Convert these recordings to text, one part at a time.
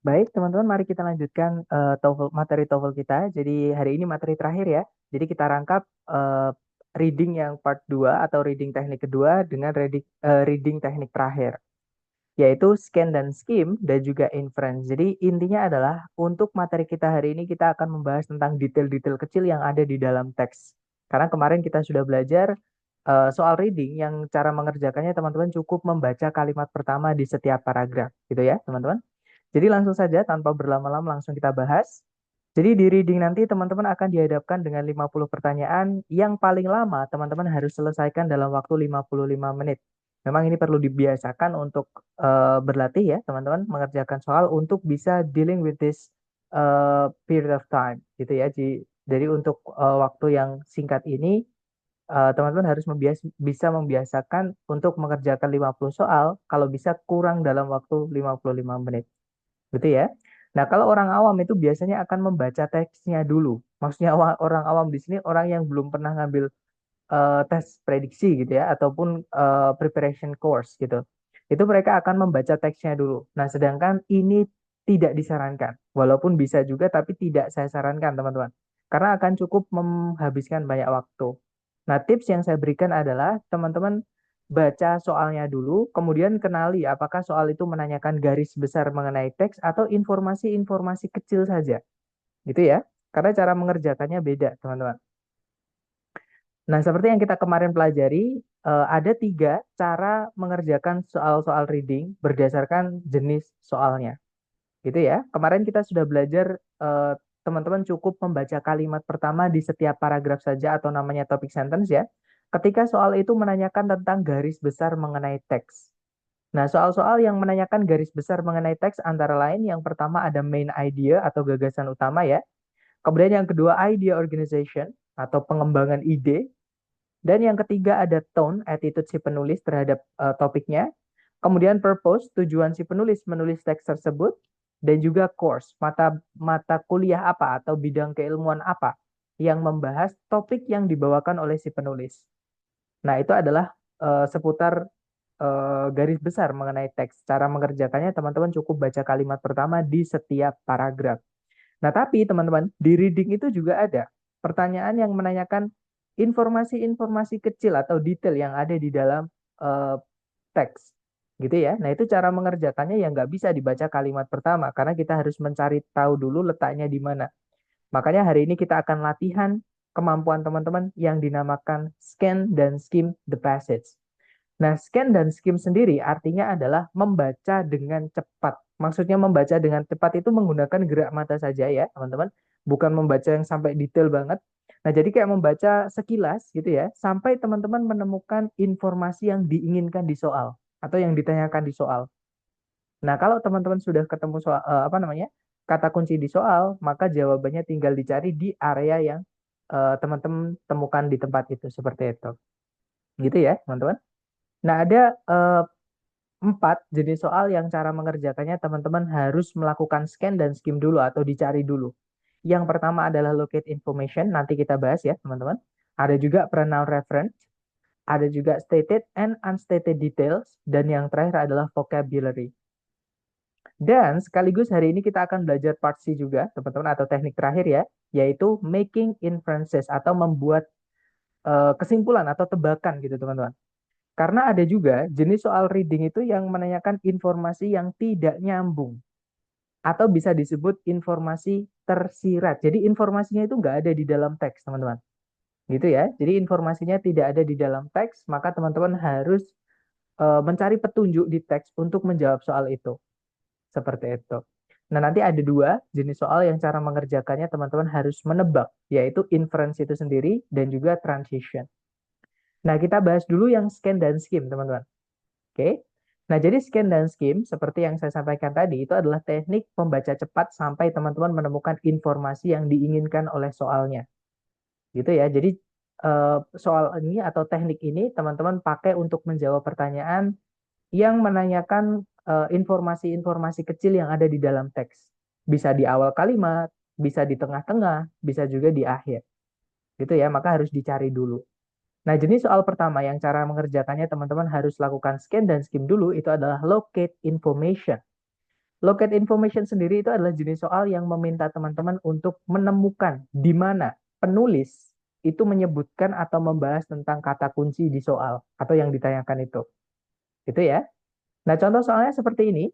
Baik, teman-teman, mari kita lanjutkan materi TOEFL kita. Jadi hari ini materi terakhir ya. Jadi kita rangkap reading yang part 2 atau reading teknik kedua dengan reading teknik terakhir, yaitu scan dan skim dan juga inference. Jadi intinya adalah untuk materi kita hari ini kita akan membahas tentang detail-detail kecil yang ada di dalam teks. Karena kemarin kita sudah belajar soal reading yang cara mengerjakannya teman-teman cukup membaca kalimat pertama di setiap paragraf, gitu ya, teman-teman. Jadi langsung saja tanpa berlama-lama langsung kita bahas. Jadi di reading nanti teman-teman akan dihadapkan dengan 50 pertanyaan yang paling lama teman-teman harus selesaikan dalam waktu 55 menit. Memang ini perlu dibiasakan untuk berlatih ya teman-teman mengerjakan soal untuk bisa dealing with this period of time gitu ya. Jadi untuk waktu yang singkat ini teman-teman harus bisa membiasakan untuk mengerjakan 50 soal kalau bisa kurang dalam waktu 55 menit. Gitu ya. Nah, kalau orang awam itu biasanya akan membaca teksnya dulu. Maksudnya orang awam di sini orang yang belum pernah ngambil tes prediksi gitu ya, ataupun preparation course gitu. Itu mereka akan membaca teksnya dulu. Nah, sedangkan ini tidak disarankan. Walaupun bisa juga, tapi tidak saya sarankan teman-teman. Karena akan cukup menghabiskan banyak waktu. Nah, tips yang saya berikan adalah teman-teman baca soalnya dulu, kemudian kenali apakah soal itu menanyakan garis besar mengenai teks atau informasi-informasi kecil saja. Gitu ya. Karena cara mengerjakannya beda, teman-teman. Nah, seperti yang kita kemarin pelajari, ada 3 cara mengerjakan soal-soal reading berdasarkan jenis soalnya. Gitu ya. Kemarin kita sudah belajar teman-teman cukup membaca kalimat pertama di setiap paragraf saja atau namanya topic sentence ya. Ketika soal itu menanyakan tentang garis besar mengenai teks. Nah, soal-soal yang menanyakan garis besar mengenai teks antara lain yang pertama ada main idea atau gagasan utama ya. Kemudian yang kedua idea organization atau pengembangan ide. Dan yang ketiga ada tone, attitude si penulis terhadap topiknya. Kemudian purpose, tujuan si penulis menulis teks tersebut. Dan juga course, mata kuliah apa atau bidang keilmuan apa yang membahas topik yang dibawakan oleh si penulis. Nah, itu adalah seputar garis besar mengenai teks. Cara mengerjakannya teman-teman cukup baca kalimat pertama di setiap paragraf. Nah, tapi teman-teman, di reading itu juga ada pertanyaan yang menanyakan informasi-informasi kecil atau detail yang ada di dalam eh, teks. Gitu ya. Nah, itu cara mengerjakannya yang nggak bisa dibaca kalimat pertama, karena kita harus mencari tahu dulu letaknya di mana. Makanya hari ini kita akan latihan kemampuan teman-teman yang dinamakan scan dan skim the passage. Nah, scan dan skim sendiri artinya adalah membaca dengan cepat. Maksudnya membaca dengan cepat itu menggunakan gerak mata saja ya, teman-teman. Bukan membaca yang sampai detail banget. Nah, jadi kayak membaca sekilas gitu ya, sampai teman-teman menemukan informasi yang diinginkan di soal atau yang ditanyakan di soal. Nah, kalau teman-teman sudah ketemu soal apa namanya? Kata kunci di soal, maka jawabannya tinggal dicari di area yang teman-teman temukan di tempat itu seperti itu. Gitu ya, teman-teman. Nah, ada 4 jenis soal yang cara mengerjakannya teman-teman harus melakukan scan dan skim dulu atau dicari dulu. Yang pertama adalah locate information, nanti kita bahas ya teman-teman. Ada juga pronoun reference, ada juga stated and unstated details, dan yang terakhir adalah vocabulary. Dan sekaligus hari ini kita akan belajar part C juga teman-teman atau teknik terakhir ya, yaitu making inferences atau membuat kesimpulan atau tebakan gitu teman-teman. Karena ada juga jenis soal reading itu yang menanyakan informasi yang tidak nyambung. Atau bisa disebut informasi tersirat. Jadi informasinya itu nggak ada di dalam teks, teman-teman. Gitu ya. Jadi informasinya tidak ada di dalam teks, maka teman-teman harus mencari petunjuk di teks untuk menjawab soal itu. Seperti itu. Nah, nanti ada 2 jenis soal yang cara mengerjakannya teman-teman harus menebak, yaitu inference itu sendiri dan juga transition. Nah, kita bahas dulu yang scan dan skim, teman-teman. Oke. Nah, jadi scan dan skim seperti yang saya sampaikan tadi itu adalah teknik membaca cepat sampai teman-teman menemukan informasi yang diinginkan oleh soalnya. Gitu ya. Jadi soal ini atau teknik ini teman-teman pakai untuk menjawab pertanyaan yang menanyakan informasi-informasi kecil yang ada di dalam teks. Bisa di awal kalimat, bisa di tengah-tengah, bisa juga di akhir. Gitu ya, maka harus dicari dulu. Nah, jenis soal pertama yang cara mengerjakannya teman-teman harus lakukan scan dan skim dulu itu adalah locate information. Locate information sendiri itu adalah jenis soal yang meminta teman-teman untuk menemukan di mana penulis itu menyebutkan atau membahas tentang kata kunci di soal atau yang ditanyakan itu. Itu ya. Nah, contoh soalnya seperti ini.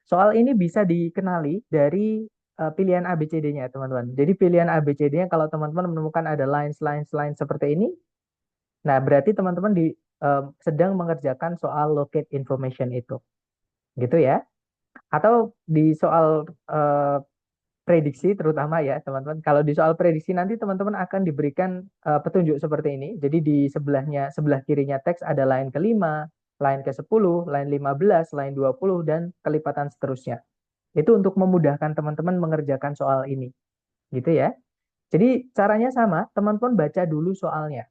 Soal ini bisa dikenali dari pilihan ABCD-nya, teman-teman. Jadi pilihan ABCD-nya kalau teman-teman menemukan ada lines seperti ini, nah berarti teman-teman sedang mengerjakan soal locate information itu. Gitu ya. Atau di soal prediksi terutama ya, teman-teman. Kalau di soal prediksi nanti teman-teman akan diberikan petunjuk seperti ini. Jadi di sebelah kirinya teks ada line kelima, line ke-10, line 15, line 20, dan kelipatan seterusnya. Itu untuk memudahkan teman-teman mengerjakan soal ini. Gitu ya. Jadi caranya sama, teman-teman baca dulu soalnya.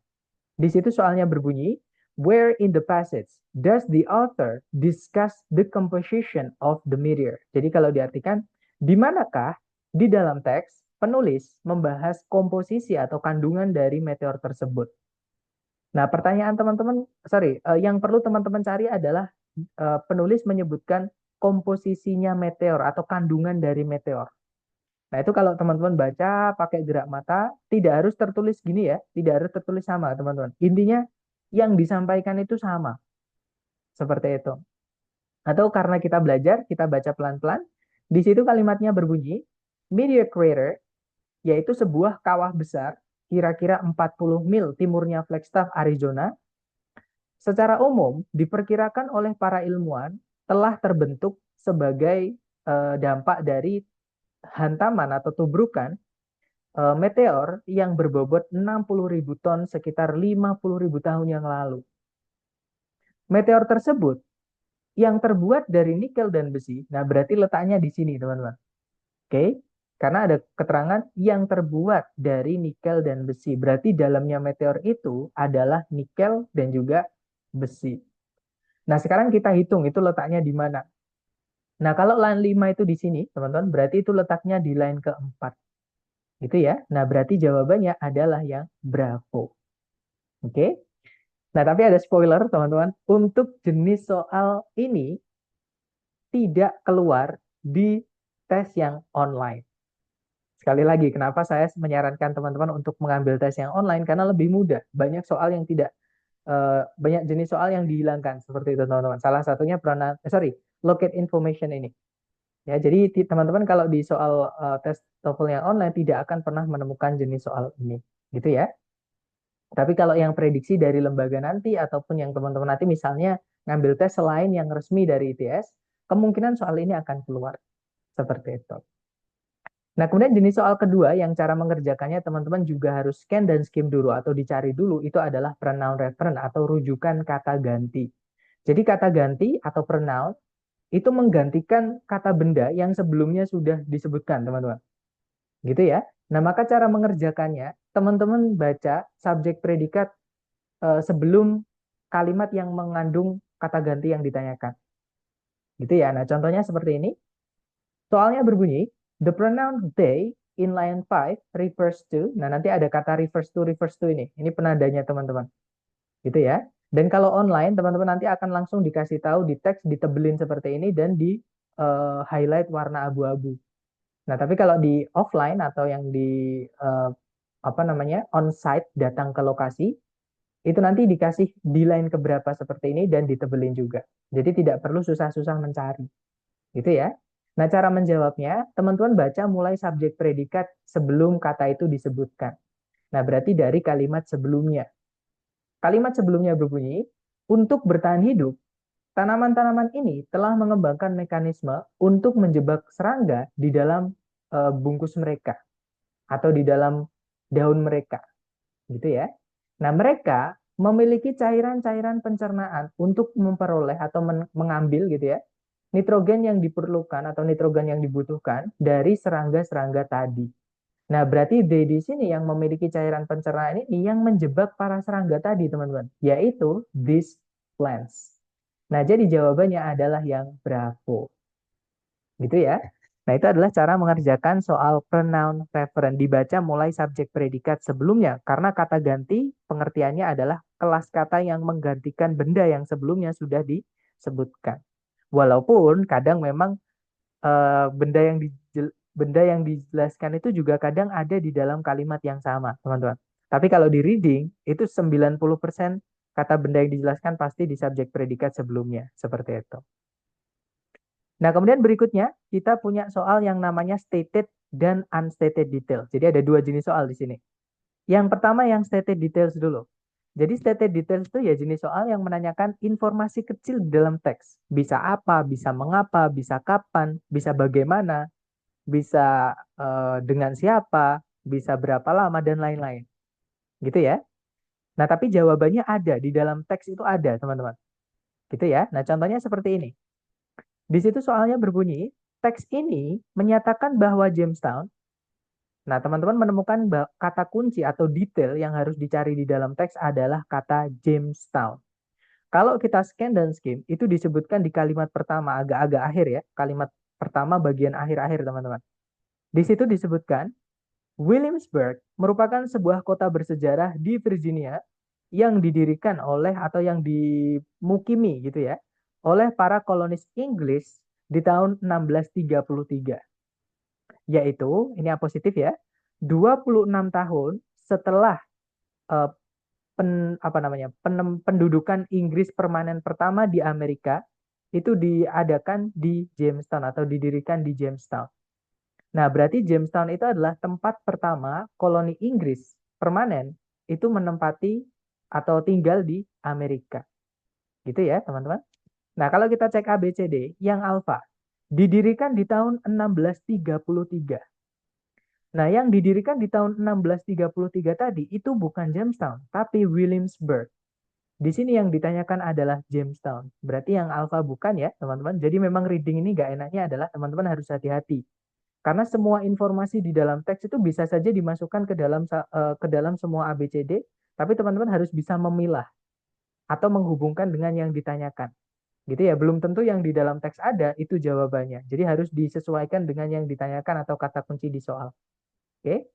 Di situ soalnya berbunyi, where in the passage does the author discuss the composition of the meteor? Jadi kalau diartikan, di manakah di dalam teks penulis membahas komposisi atau kandungan dari meteor tersebut? Nah, pertanyaan teman-teman, yang perlu teman-teman cari adalah penulis menyebutkan komposisinya meteor atau kandungan dari meteor. Nah, itu kalau teman-teman baca pakai gerak mata, tidak harus tertulis gini ya, tidak harus tertulis sama, teman-teman. Intinya yang disampaikan itu sama, seperti itu. Atau karena kita belajar, kita baca pelan-pelan, di situ kalimatnya berbunyi, Meteor Crater, yaitu sebuah kawah besar, kira-kira 40 mil timurnya Flagstaff, Arizona, secara umum diperkirakan oleh para ilmuwan telah terbentuk sebagai dampak dari hantaman atau tubrukan meteor yang berbobot 60.000 ton sekitar 50.000 tahun yang lalu. Meteor tersebut yang terbuat dari nikel dan besi, nah berarti letaknya di sini teman-teman. Oke, karena ada keterangan yang terbuat dari nikel dan besi. Berarti dalamnya meteor itu adalah nikel dan juga besi. Nah sekarang kita hitung itu letaknya di mana. Nah kalau line 5 itu di sini teman-teman, berarti itu letaknya di line keempat. Gitu ya. Nah berarti jawabannya adalah yang Bravo. Oke. Nah, tapi ada spoiler, teman-teman. Untuk jenis soal ini tidak keluar di tes yang online. Sekali lagi, kenapa saya menyarankan teman-teman untuk mengambil tes yang online? Karena lebih mudah. Banyak soal yang tidak, banyak jenis soal yang dihilangkan. Seperti itu, teman-teman. Salah satunya locate information ini. Ya, jadi teman-teman kalau di soal tes TOEFL yang online tidak akan pernah menemukan jenis soal ini. Gitu ya. Tapi kalau yang prediksi dari lembaga nanti ataupun yang teman-teman nanti misalnya ngambil tes selain yang resmi dari ITS, kemungkinan soal ini akan keluar. Seperti itu. Nah, kemudian jenis soal kedua yang cara mengerjakannya teman-teman juga harus scan dan skim dulu atau dicari dulu itu adalah pronoun reference atau rujukan kata ganti. Jadi kata ganti atau pronoun itu menggantikan kata benda yang sebelumnya sudah disebutkan, teman-teman. Gitu ya. Nah, maka cara mengerjakannya, teman-teman baca subjek predikat sebelum kalimat yang mengandung kata ganti yang ditanyakan. Gitu ya. Nah, contohnya seperti ini. Soalnya berbunyi, the pronoun they in line 5 refers to. Nah, nanti ada kata refers to ini. Ini penandanya teman-teman. Gitu ya. Dan kalau online, teman-teman nanti akan langsung dikasih tahu di teks, ditebelin seperti ini dan di highlight warna abu-abu. Nah, tapi kalau di offline atau yang di on-site datang ke lokasi, itu nanti dikasih di line keberapa seperti ini dan ditebelin juga. Jadi tidak perlu susah-susah mencari. Gitu ya. Nah, cara menjawabnya, teman-teman baca mulai subjek predikat sebelum kata itu disebutkan. Nah, berarti dari kalimat sebelumnya. Kalimat sebelumnya berbunyi, untuk bertahan hidup, tanaman-tanaman ini telah mengembangkan mekanisme untuk menjebak serangga di dalam bungkus mereka atau di dalam daun mereka. Gitu ya. Nah, mereka memiliki cairan-cairan pencernaan untuk memperoleh atau mengambil gitu ya, nitrogen yang diperlukan atau nitrogen yang dibutuhkan dari serangga-serangga tadi. Nah, berarti di sini yang memiliki cairan pencernaan ini yang menjebak para serangga tadi, teman-teman, yaitu these plants. Nah, jadi jawabannya adalah yang Bravo. Gitu ya. Nah, itu adalah cara mengerjakan soal pronoun referent. Dibaca mulai subjek predikat sebelumnya. Karena kata ganti pengertiannya adalah kelas kata yang menggantikan benda yang sebelumnya sudah disebutkan. Walaupun kadang memang eh, benda yang benda yang dijelaskan itu juga kadang ada di dalam kalimat yang sama, teman-teman. Tapi kalau di reading itu 90% kata benda yang dijelaskan pasti di subjek predikat sebelumnya, seperti itu. Nah, kemudian berikutnya kita punya soal yang namanya stated dan unstated detail. Jadi ada dua jenis soal di sini. Yang pertama yang stated details dulu. Jadi stated details itu ya jenis soal yang menanyakan informasi kecil di dalam teks. Bisa apa, bisa mengapa, bisa kapan, bisa bagaimana, bisa dengan siapa, bisa berapa lama, dan lain-lain. Gitu ya. Nah, tapi jawabannya ada, di dalam teks itu ada, teman-teman. Gitu ya. Nah, contohnya seperti ini. Di situ soalnya berbunyi, teks ini menyatakan bahwa Jamestown. Nah, teman-teman menemukan kata kunci atau detail yang harus dicari di dalam teks adalah kata Jamestown. Kalau kita scan dan skim, itu disebutkan di kalimat pertama, agak-agak akhir ya. Kalimat pertama bagian akhir-akhir, teman-teman. Di situ disebutkan, Williamsburg merupakan sebuah kota bersejarah di Virginia yang didirikan oleh atau yang dimukimi gitu ya, oleh para kolonis Inggris di tahun 1633. Yaitu, ini yang positif ya, 26 tahun setelah eh, apa namanya pendudukan Inggris permanen pertama di Amerika itu diadakan di Jamestown atau didirikan di Jamestown. Nah, berarti Jamestown itu adalah tempat pertama koloni Inggris permanen itu menempati atau tinggal di Amerika. Gitu ya, teman-teman. Nah, kalau kita cek ABCD, yang alfa didirikan di tahun 1633. Nah, yang didirikan di tahun 1633 tadi itu bukan Jamestown, tapi Williamsburg. Di sini yang ditanyakan adalah Jamestown. Berarti yang alfa bukan ya, teman-teman. Jadi memang reading ini gak enaknya adalah teman-teman harus hati-hati. Karena semua informasi di dalam teks itu bisa saja dimasukkan ke dalam semua ABCD, tapi teman-teman harus bisa memilah atau menghubungkan dengan yang ditanyakan. Gitu ya, belum tentu yang di dalam teks ada itu jawabannya. Jadi harus disesuaikan dengan yang ditanyakan atau kata kunci di soal. Oke?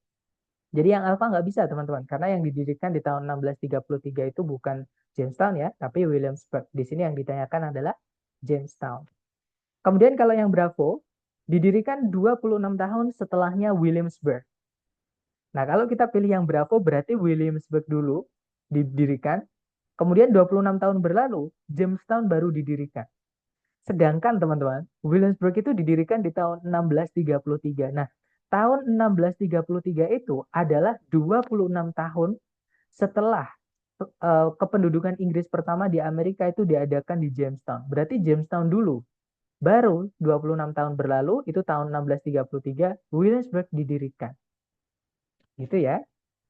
Jadi yang alfa nggak bisa teman-teman, karena yang didirikan di tahun 1633 itu bukan Jamestown ya, tapi Williamsburg. Di sini yang ditanyakan adalah Jamestown. Kemudian kalau yang Bravo, didirikan 26 tahun setelahnya Williamsburg. Nah, kalau kita pilih yang Bravo berarti Williamsburg dulu didirikan, kemudian 26 tahun berlalu, Jamestown baru didirikan. Sedangkan teman-teman, Williamsburg itu didirikan di tahun 1633. Nah, tahun 1633 itu adalah 26 tahun setelah kependudukan Inggris pertama di Amerika itu diadakan di Jamestown. Berarti Jamestown dulu. Baru 26 tahun berlalu, itu tahun 1633, Williamsburg didirikan. Gitu ya.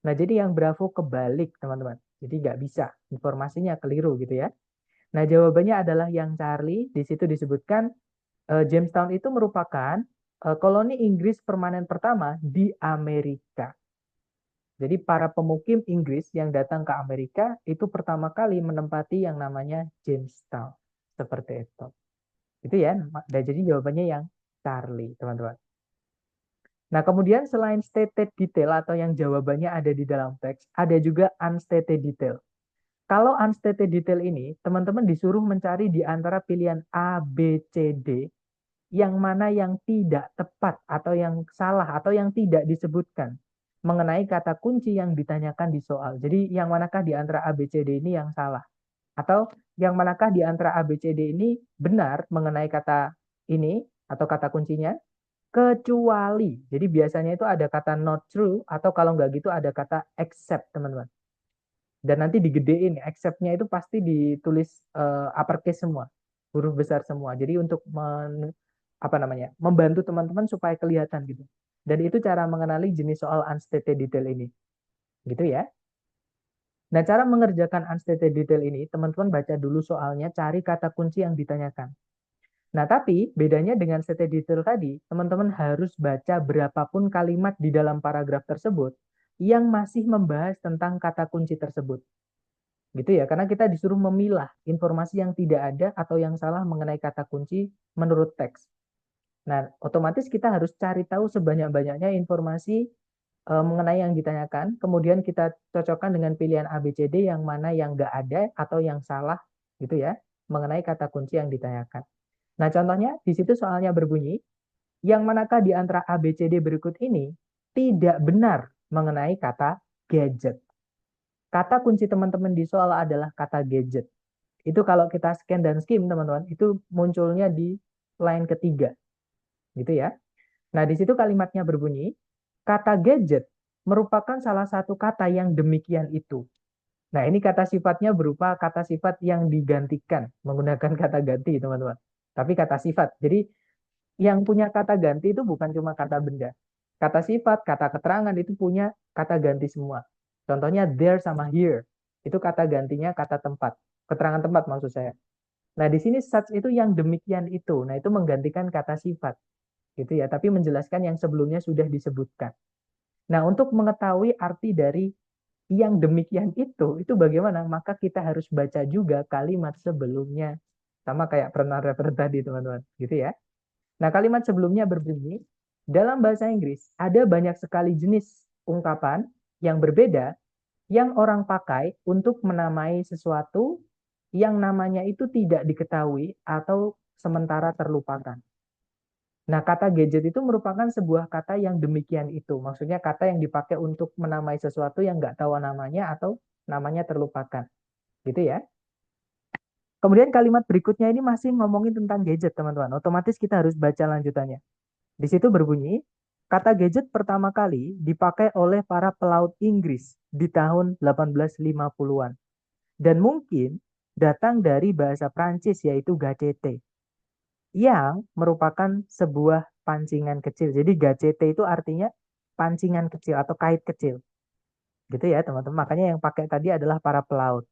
Nah, jadi yang Bravo kebalik, teman-teman. Jadi nggak bisa, informasinya keliru gitu ya. Nah, jawabannya adalah yang Charlie. Di situ disebutkan Jamestown itu merupakan koloni Inggris permanen pertama di Amerika. Jadi para pemukim Inggris yang datang ke Amerika itu pertama kali menempati yang namanya Jamestown. Seperti itu. Itu ya. Dan jadi jawabannya yang Charlie, teman-teman. Nah, kemudian selain stated detail atau yang jawabannya ada di dalam teks, ada juga unstated detail. Kalau unstated detail ini, teman-teman disuruh mencari di antara pilihan A, B, C, D, yang mana yang tidak tepat atau yang salah atau yang tidak disebutkan mengenai kata kunci yang ditanyakan di soal. Jadi yang manakah di antara A, B, C, D ini yang salah? Atau yang manakah di antara A, B, C, D ini benar mengenai kata ini atau kata kuncinya? Kecuali. Jadi biasanya itu ada kata not true atau kalau nggak gitu ada kata except, teman-teman. Dan nanti digedein, except-nya itu pasti ditulis uppercase semua, huruf besar semua. Jadi untuk apa namanya, membantu teman-teman supaya kelihatan gitu. Dan itu cara mengenali jenis soal unstated detail ini. Gitu ya. Nah, cara mengerjakan unstated detail ini, teman-teman baca dulu soalnya, cari kata kunci yang ditanyakan. Nah, tapi bedanya dengan stated detail tadi, teman-teman harus baca berapapun kalimat di dalam paragraf tersebut yang masih membahas tentang kata kunci tersebut. Gitu ya, karena kita disuruh memilah informasi yang tidak ada atau yang salah mengenai kata kunci menurut teks. Nah, otomatis kita harus cari tahu sebanyak-banyaknya informasi mengenai yang ditanyakan, kemudian kita cocokkan dengan pilihan A, B, C, D yang mana yang nggak ada atau yang salah gitu ya, mengenai kata kunci yang ditanyakan. Nah, contohnya di situ soalnya berbunyi, yang manakah di antara A, B, C, D berikut ini tidak benar mengenai kata gadget. Kata kunci teman-teman di soal adalah kata gadget. Itu kalau kita scan dan skim, teman-teman, itu munculnya di line ketiga, gitu ya. Nah, di situ kalimatnya berbunyi, kata gadget merupakan salah satu kata yang demikian itu. Nah, ini kata sifatnya berupa kata sifat yang digantikan menggunakan kata ganti, teman-teman. Tapi kata sifat. Jadi, yang punya kata ganti itu bukan cuma kata benda. Kata sifat, kata keterangan itu punya kata ganti semua. Contohnya there sama here. Itu kata gantinya kata tempat. Keterangan tempat maksud saya. Nah, di sini such itu yang demikian itu. Nah, itu menggantikan kata sifat. Gitu ya. Tapi menjelaskan yang sebelumnya sudah disebutkan. Nah, untuk mengetahui arti dari yang demikian itu bagaimana? Maka kita harus baca juga kalimat sebelumnya. Sama kayak pernah refer tadi, teman-teman. Gitu ya. Nah, kalimat sebelumnya berbunyi, dalam bahasa Inggris ada banyak sekali jenis ungkapan yang berbeda yang orang pakai untuk menamai sesuatu yang namanya itu tidak diketahui atau sementara terlupakan. Nah, kata gadget itu merupakan sebuah kata yang demikian itu. Maksudnya kata yang dipakai untuk menamai sesuatu yang nggak tahu namanya atau namanya terlupakan. Gitu ya. Kemudian kalimat berikutnya ini masih ngomongin tentang gadget, teman-teman. Otomatis kita harus baca lanjutannya. Di situ berbunyi, kata gadget pertama kali dipakai oleh para pelaut Inggris di tahun 1850-an. Dan mungkin datang dari bahasa Prancis yaitu gacete, yang merupakan sebuah pancingan kecil. Jadi gacete itu artinya pancingan kecil atau kait kecil. Gitu ya teman-teman. Makanya yang pakai tadi adalah para pelaut.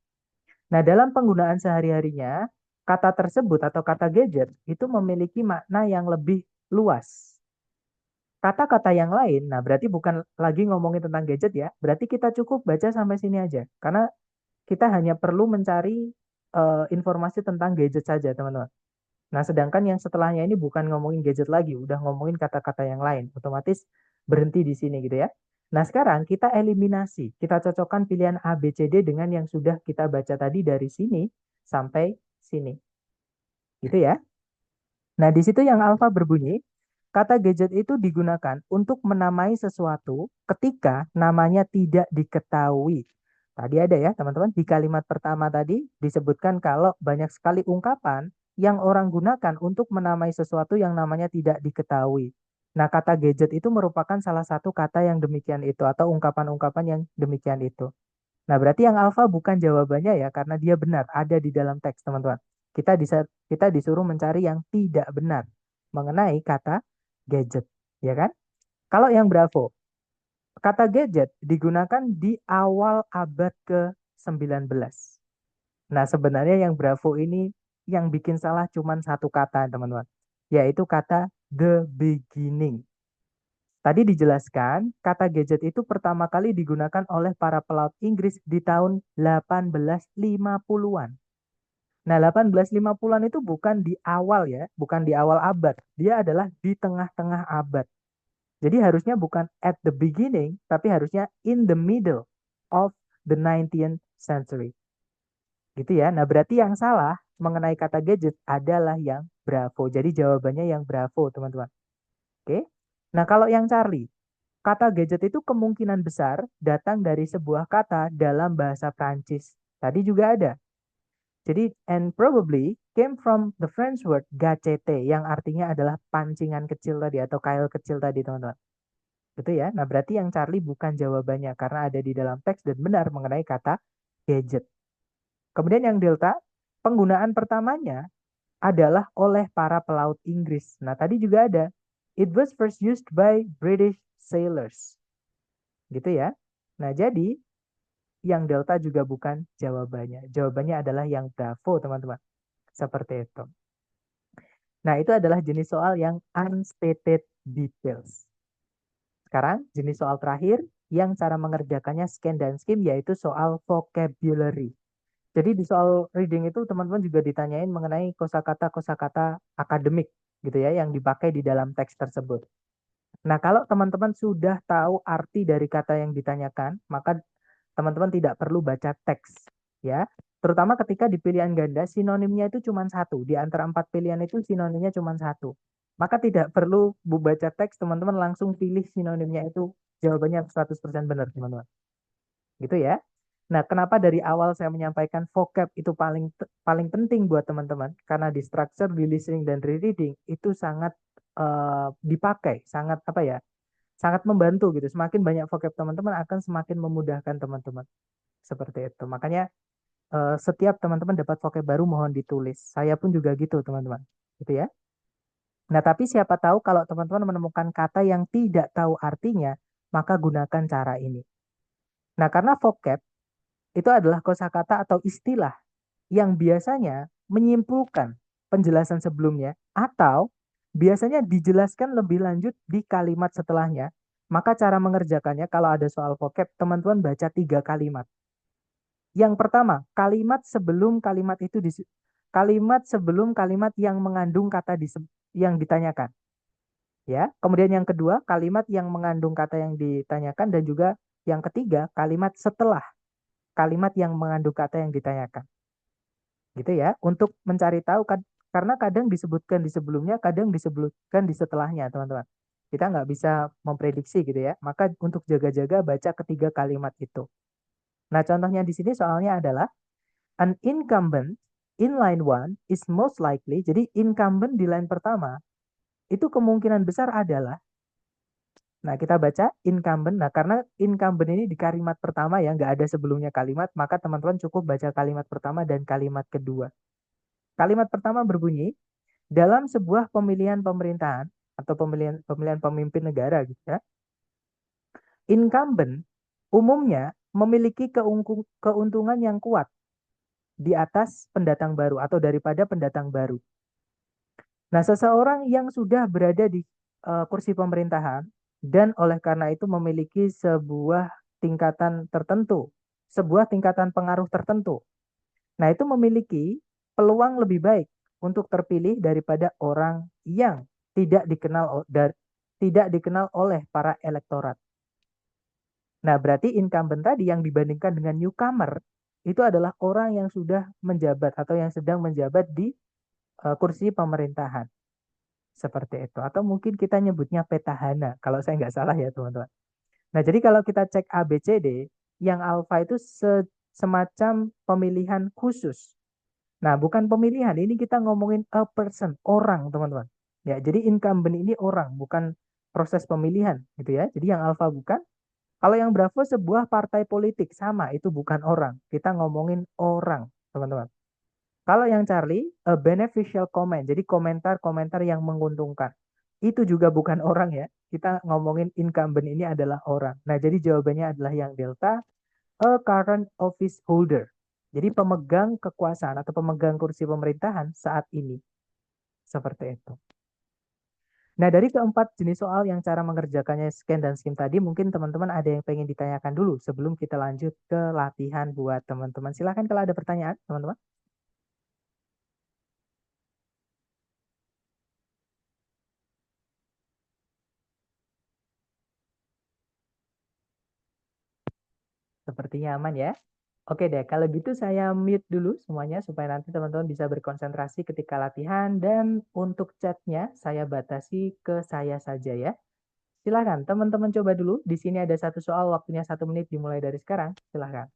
Nah, dalam penggunaan sehari-harinya, kata tersebut atau kata gadget itu memiliki makna yang lebih luas. Kata-kata yang lain, nah berarti bukan lagi ngomongin tentang gadget ya, berarti kita cukup baca sampai sini aja. Karena kita hanya perlu mencari informasi tentang gadget saja, teman-teman. Nah, sedangkan yang setelahnya ini bukan ngomongin gadget lagi, udah ngomongin kata-kata yang lain. Otomatis berhenti di sini gitu ya. Nah, sekarang kita eliminasi. Kita cocokkan pilihan A, B, C, D dengan yang sudah kita baca tadi dari sini sampai sini. Gitu ya. Nah, di situ yang alfa berbunyi, kata gadget itu digunakan untuk menamai sesuatu ketika namanya tidak diketahui. Tadi ada ya, teman-teman, di kalimat pertama tadi disebutkan kalau banyak sekali ungkapan yang orang gunakan untuk menamai sesuatu yang namanya tidak diketahui. Nah, kata gadget itu merupakan salah satu kata yang demikian itu atau ungkapan-ungkapan yang demikian itu. Nah, berarti yang alfa bukan jawabannya ya, karena dia benar, ada di dalam teks, teman-teman. Kita disuruh mencari yang tidak benar mengenai kata gadget, ya kan? Kalau yang bravo, kata gadget digunakan di awal abad ke-19. Nah, sebenarnya yang bravo ini yang bikin salah cuma satu kata, teman-teman, yaitu kata the beginning. Tadi dijelaskan, kata gadget itu pertama kali digunakan oleh para pelaut Inggris di tahun 1850-an. Nah, 1850-an itu bukan di awal ya, bukan di awal abad. Dia adalah di tengah-tengah abad. Jadi harusnya bukan at the beginning, tapi harusnya in the middle of the 19th century. Gitu ya. Nah, berarti yang salah mengenai kata gadget adalah yang bravo. Jadi jawabannya yang bravo, teman-teman. Oke. Nah, kalau yang Charlie, kata gadget itu kemungkinan besar datang dari sebuah kata dalam bahasa Prancis. Tadi juga ada. Jadi, and probably came from the French word gacete yang artinya adalah pancingan kecil tadi atau kail kecil tadi, teman-teman. Gitu ya. Nah, berarti yang Charlie bukan jawabannya karena ada di dalam teks dan benar mengenai kata gadget. Kemudian yang Delta, penggunaan pertamanya adalah oleh para pelaut Inggris. Nah, tadi juga ada. It was first used by British sailors. Gitu ya. Nah, jadi yang delta juga bukan jawabannya. Jawabannya adalah yang bravo, teman-teman. Seperti itu. Nah, itu adalah jenis soal yang unstated details. Sekarang, jenis soal terakhir yang cara mengerjakannya scan dan skim yaitu soal vocabulary. Jadi di soal reading itu teman-teman juga ditanyain mengenai kosakata-kosakata akademik gitu ya yang dipakai di dalam teks tersebut. Nah, kalau teman-teman sudah tahu arti dari kata yang ditanyakan, maka teman-teman tidak perlu baca teks, ya. Terutama ketika di pilihan ganda, sinonimnya itu cuma satu. Di antara empat pilihan itu sinonimnya cuma satu. Maka tidak perlu bu baca teks, teman-teman langsung pilih sinonimnya itu jawabannya 100% benar, teman-teman. Gitu ya. Nah, kenapa dari awal saya menyampaikan vocab itu paling penting buat teman-teman? Karena di structure, di listening dan reading itu sangat dipakai, sangat apa ya? Sangat membantu gitu. Semakin banyak vocab teman-teman akan semakin memudahkan teman-teman. Seperti itu. Makanya setiap teman-teman dapat vocab baru mohon ditulis. Saya pun juga gitu, teman-teman. Gitu ya. Nah, tapi siapa tahu kalau teman-teman menemukan kata yang tidak tahu artinya, maka gunakan cara ini. Nah, karena vocab itu adalah kosakata atau istilah yang biasanya menyimpulkan penjelasan sebelumnya atau biasanya dijelaskan lebih lanjut di kalimat setelahnya. Maka cara mengerjakannya kalau ada soal vocab, teman-teman baca tiga kalimat. Yang pertama, kalimat sebelum kalimat itu kalimat sebelum kalimat yang mengandung kata yang ditanyakan. Ya, kemudian yang kedua, kalimat yang mengandung kata yang ditanyakan dan juga yang ketiga, kalimat setelah kalimat yang mengandung kata yang ditanyakan. Gitu ya, untuk mencari tahu karena kadang disebutkan di sebelumnya, kadang disebutkan di setelahnya, teman-teman. Kita nggak bisa memprediksi gitu ya. Maka untuk jaga-jaga baca ketiga kalimat itu. Nah, contohnya di sini soalnya adalah an incumbent in line one is most likely. Jadi incumbent di line pertama itu kemungkinan besar adalah. Nah, kita baca incumbent. Nah, karena incumbent ini di kalimat pertama ya, nggak ada sebelumnya kalimat, maka teman-teman cukup baca kalimat pertama dan kalimat kedua. Kalimat pertama berbunyi, dalam sebuah pemilihan pemerintahan atau pemilihan pemilihan pemimpin negara gitu ya, incumbent umumnya memiliki keuntungan yang kuat di atas pendatang baru atau daripada pendatang baru. Nah, seseorang yang sudah berada di kursi pemerintahan dan oleh karena itu memiliki sebuah tingkatan tertentu, sebuah tingkatan pengaruh tertentu. Nah, itu memiliki peluang lebih baik untuk terpilih daripada orang yang tidak dikenal oleh para elektorat. Nah, berarti incumbent tadi yang dibandingkan dengan newcomer itu adalah orang yang sudah menjabat atau yang sedang menjabat di kursi pemerintahan. Seperti itu. Atau mungkin kita nyebutnya petahana, kalau saya nggak salah ya teman-teman. Nah, jadi kalau kita cek A, B, C, D, yang alfa itu semacam pemilihan khusus. Nah, bukan pemilihan, ini kita ngomongin a person, orang teman-teman. Ya, jadi incumbent ini orang, bukan proses pemilihan gitu ya. Jadi yang alfa bukan. Kalau yang Bravo sebuah partai politik, sama, itu bukan orang. Kita ngomongin orang, teman-teman. Kalau yang Charlie, a beneficial comment. Jadi komentar-komentar yang menguntungkan. Itu juga bukan orang ya. Kita ngomongin incumbent ini adalah orang. Nah, jadi jawabannya adalah yang delta, a current office holder. Jadi pemegang kekuasaan atau pemegang kursi pemerintahan saat ini. Seperti itu. Nah, dari keempat jenis soal yang cara mengerjakannya scan dan skim tadi, mungkin teman-teman ada yang pengen ditanyakan dulu sebelum kita lanjut ke latihan buat teman-teman. Silahkan kalau ada pertanyaan, teman-teman. Sepertinya aman ya. Oke deh, kalau gitu saya mute dulu semuanya supaya nanti teman-teman bisa berkonsentrasi ketika latihan dan untuk chatnya saya batasi ke saya saja ya. Silahkan teman-teman coba dulu. Di sini ada satu soal waktunya 1 menit dimulai dari sekarang. Silahkan.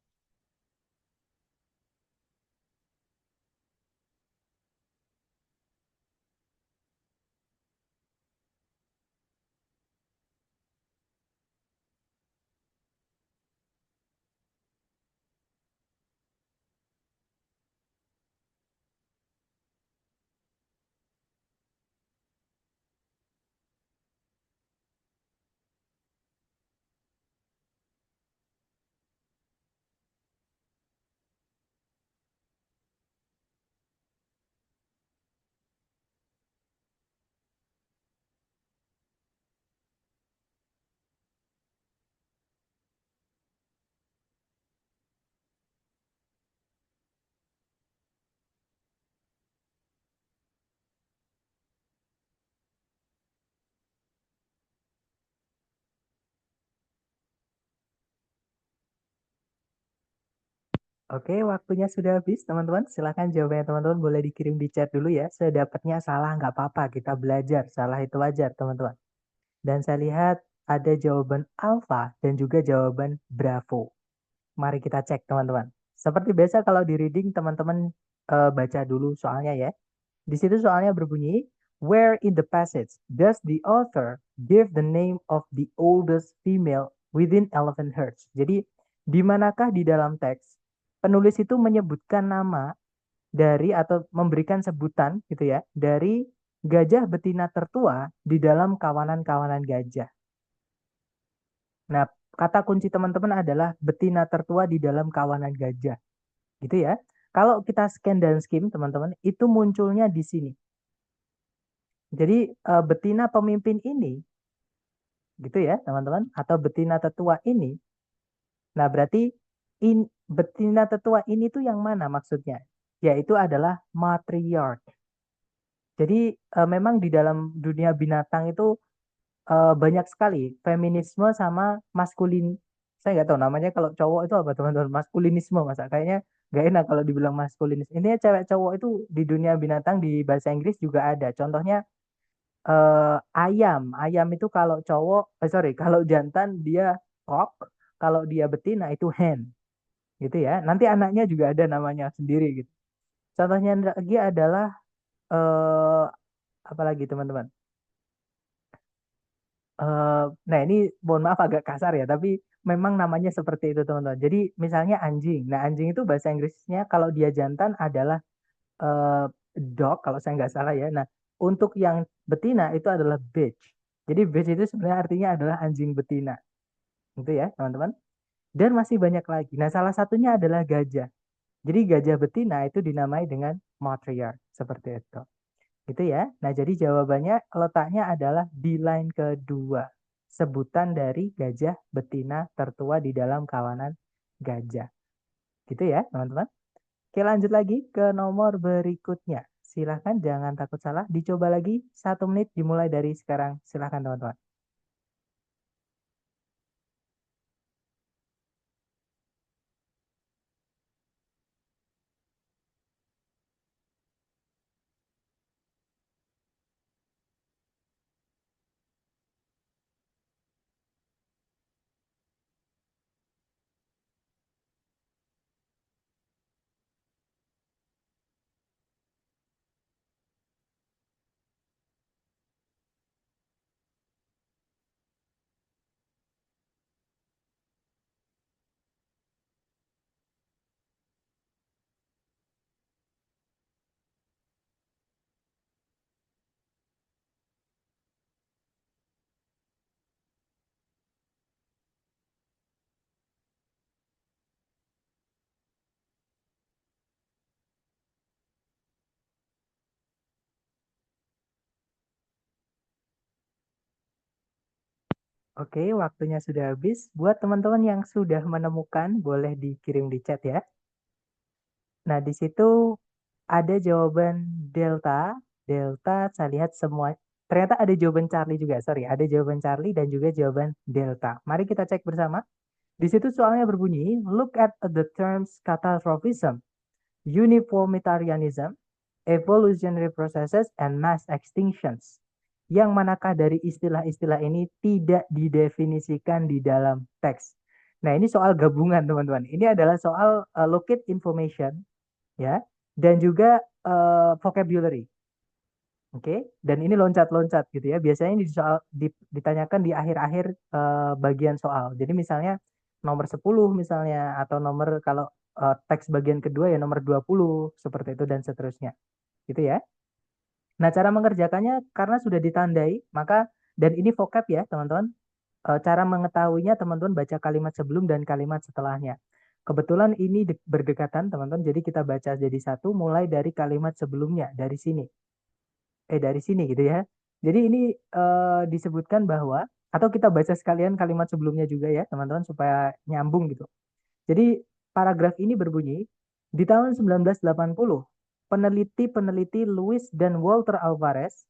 Oke, waktunya sudah habis, teman-teman. Silahkan jawabannya teman-teman boleh dikirim di chat dulu ya. Sedapatnya salah nggak apa-apa, kita belajar. Salah itu wajar, teman-teman. Dan saya lihat ada jawaban alpha dan juga jawaban bravo. Mari kita cek, teman-teman. Seperti biasa kalau di reading, teman-teman baca dulu soalnya ya. Di situ soalnya berbunyi, where in the passage does the author give the name of the oldest female within 11 hertz? Jadi, di manakah di dalam teks penulis itu menyebutkan nama dari atau memberikan sebutan gitu ya dari gajah betina tertua di dalam kawanan-kawanan gajah. Nah, kata kunci teman-teman adalah betina tertua di dalam kawanan gajah, gitu ya. Kalau kita scan dan skim, teman-teman, itu munculnya di sini. Jadi betina pemimpin ini, gitu ya, teman-teman, atau betina tetua ini. Nah, berarti betina tetua ini tuh yang mana maksudnya? Yaitu adalah matriarch. Jadi memang di dalam dunia binatang itu banyak sekali feminisme sama maskulin. Saya nggak tahu namanya kalau cowok itu apa teman-teman. Maskulinisme masa kayaknya nggak enak kalau dibilang maskulinis. Intinya cewek cowok itu di dunia binatang di bahasa Inggris juga ada. Contohnya ayam. Ayam itu kalau cowok, sorry, kalau jantan dia cock, kalau dia betina itu hen, gitu ya. Nanti anaknya juga ada namanya sendiri gitu. Contohnya lagi adalah eh apa lagi teman-teman? Nah ini mohon maaf agak kasar ya, tapi memang namanya seperti itu teman-teman. Jadi misalnya anjing. Nah anjing itu bahasa Inggrisnya kalau dia jantan adalah eh, dog kalau saya nggak salah ya. Nah untuk yang betina itu adalah bitch. Jadi bitch itu sebenarnya artinya adalah anjing betina. Itu ya teman-teman. Dan masih banyak lagi. Nah salah satunya adalah gajah. Jadi gajah betina itu dinamai dengan matriarch seperti itu. Gitu ya. Nah, jadi jawabannya letaknya adalah di line kedua. Sebutan dari gajah betina tertua di dalam kawanan gajah. Gitu ya, teman-teman. Oke, lanjut lagi ke nomor berikutnya. Silahkan jangan takut salah. Dicoba lagi 1 menit dimulai dari sekarang. Silahkan, teman-teman. Oke, waktunya sudah habis. Buat teman-teman yang sudah menemukan, boleh dikirim di chat ya. Nah, di situ ada jawaban delta. Delta, saya lihat semua. Ternyata ada jawaban Charlie juga, sorry. Ada jawaban Charlie dan juga jawaban delta. Mari kita cek bersama. Di situ soalnya berbunyi, look at the terms catastrophism, uniformitarianism, evolutionary processes, and mass extinctions. Yang manakah dari istilah-istilah ini tidak didefinisikan di dalam teks? Nah, ini soal gabungan, teman-teman. Ini adalah soal locate information ya, dan juga vocabulary. Oke, dan ini loncat-loncat gitu ya. Biasanya ini ditanyakan di akhir-akhir bagian soal. Jadi misalnya nomor 10 misalnya atau nomor kalau teks bagian kedua ya nomor 20 seperti itu dan seterusnya. Gitu ya. Nah, cara mengerjakannya karena sudah ditandai, maka dan ini vocab ya, teman-teman. Cara mengetahuinya teman-teman baca kalimat sebelum dan kalimat setelahnya. Kebetulan ini berdekatan teman-teman, jadi kita baca jadi satu mulai dari kalimat sebelumnya, dari sini. Dari sini gitu ya. Jadi ini disebutkan bahwa, atau kita baca sekalian kalimat sebelumnya juga ya teman-teman supaya nyambung gitu. Jadi paragraf ini berbunyi, di tahun 1980, peneliti-peneliti Louis dan Walter Alvarez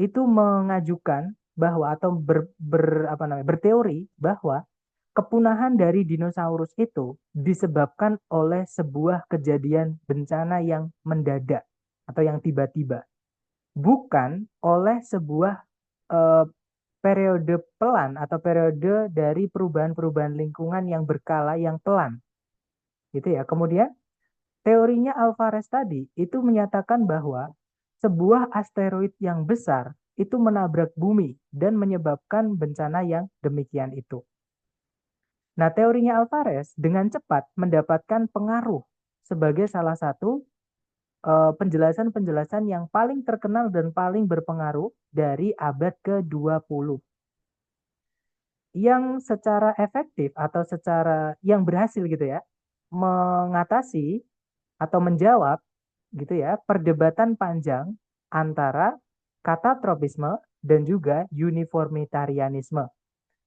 itu mengajukan bahwa atau apa namanya, berteori bahwa kepunahan dari dinosaurus itu disebabkan oleh sebuah kejadian bencana yang mendadak atau yang tiba-tiba, bukan oleh sebuah eh, periode pelan atau periode dari perubahan-perubahan lingkungan yang berkala yang pelan, gitu ya. Kemudian teorinya Alvarez tadi itu menyatakan bahwa sebuah asteroid yang besar itu menabrak bumi dan menyebabkan bencana yang demikian itu. Nah, teorinya Alvarez dengan cepat mendapatkan pengaruh sebagai salah satu penjelasan-penjelasan yang paling terkenal dan paling berpengaruh dari abad ke-20 yang secara efektif atau secara yang berhasil gitu ya mengatasi atau menjawab gitu ya perdebatan panjang antara katatropisme dan juga uniformitarianisme.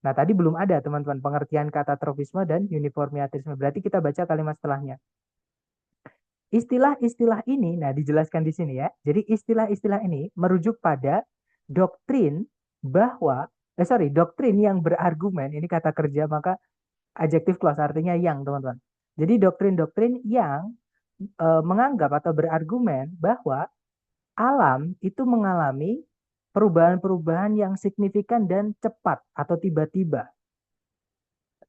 Nah, tadi belum ada teman-teman pengertian katatropisme dan uniformitarianisme. Berarti kita baca kalimat setelahnya. Istilah-istilah ini, nah dijelaskan di sini ya. Jadi istilah-istilah ini merujuk pada doktrin bahwa, doktrin yang berargumen, ini kata kerja, maka adjective clause artinya yang, teman-teman. Jadi doktrin-doktrin yang menganggap atau berargumen bahwa alam itu mengalami perubahan-perubahan yang signifikan dan cepat atau tiba-tiba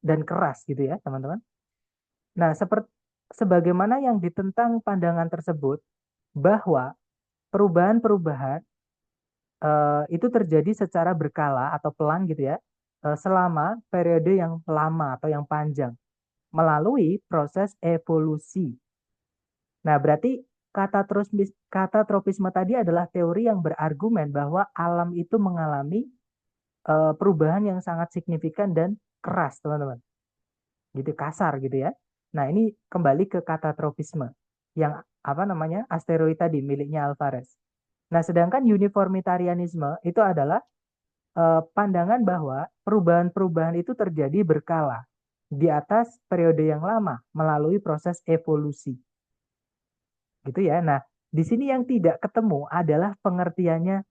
dan keras gitu ya, teman-teman. Nah, seperti sebagaimana yang ditentang pandangan tersebut bahwa perubahan-perubahan itu terjadi secara berkala atau pelan gitu ya, selama periode yang lama atau yang panjang melalui proses evolusi. Nah, berarti kata tropisme tadi adalah teori yang berargumen bahwa alam itu mengalami perubahan yang sangat signifikan dan keras, teman-teman. Gitu, kasar gitu ya. Nah, ini kembali ke kata tropisme yang apa namanya? Asteroid tadi miliknya Alvarez. Nah, sedangkan uniformitarianisme itu adalah pandangan bahwa perubahan-perubahan itu terjadi berkala di atas periode yang lama melalui proses evolusi. Gitu ya. Nah, di sini yang tidak ketemu adalah pengertiannya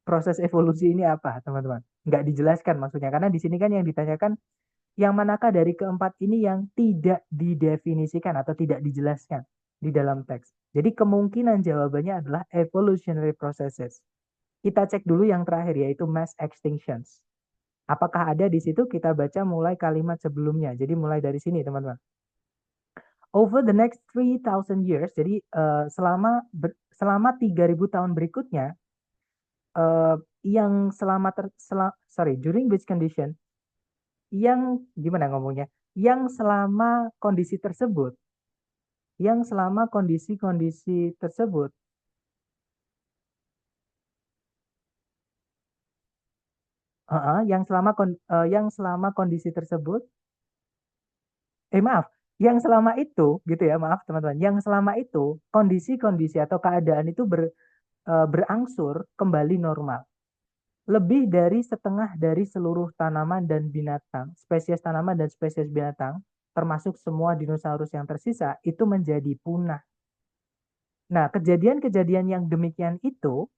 proses evolusi ini apa, teman-teman. Nggak dijelaskan maksudnya, karena di sini kan yang ditanyakan yang manakah dari keempat ini yang tidak didefinisikan atau tidak dijelaskan di dalam teks. Jadi kemungkinan jawabannya adalah evolutionary processes. Kita cek dulu yang terakhir yaitu mass extinctions. Apakah ada di situ? Kita baca mulai kalimat sebelumnya. Jadi mulai dari sini, teman-teman. Over the next 3,000 years, jadi selama 3.000 tahun berikutnya, uh, yang during which condition, yang gimana ngomongnya? Yang selama kondisi-kondisi tersebut, yang selama kondisi tersebut, maaf, yang selama itu, gitu ya, maaf teman-teman, yang selama itu kondisi-kondisi atau keadaan itu berangsur kembali normal. Lebih dari setengah dari seluruh tanaman dan binatang, spesies tanaman dan spesies binatang, termasuk semua dinosaurus yang tersisa, itu menjadi punah. Nah, kejadian-kejadian yang demikian itu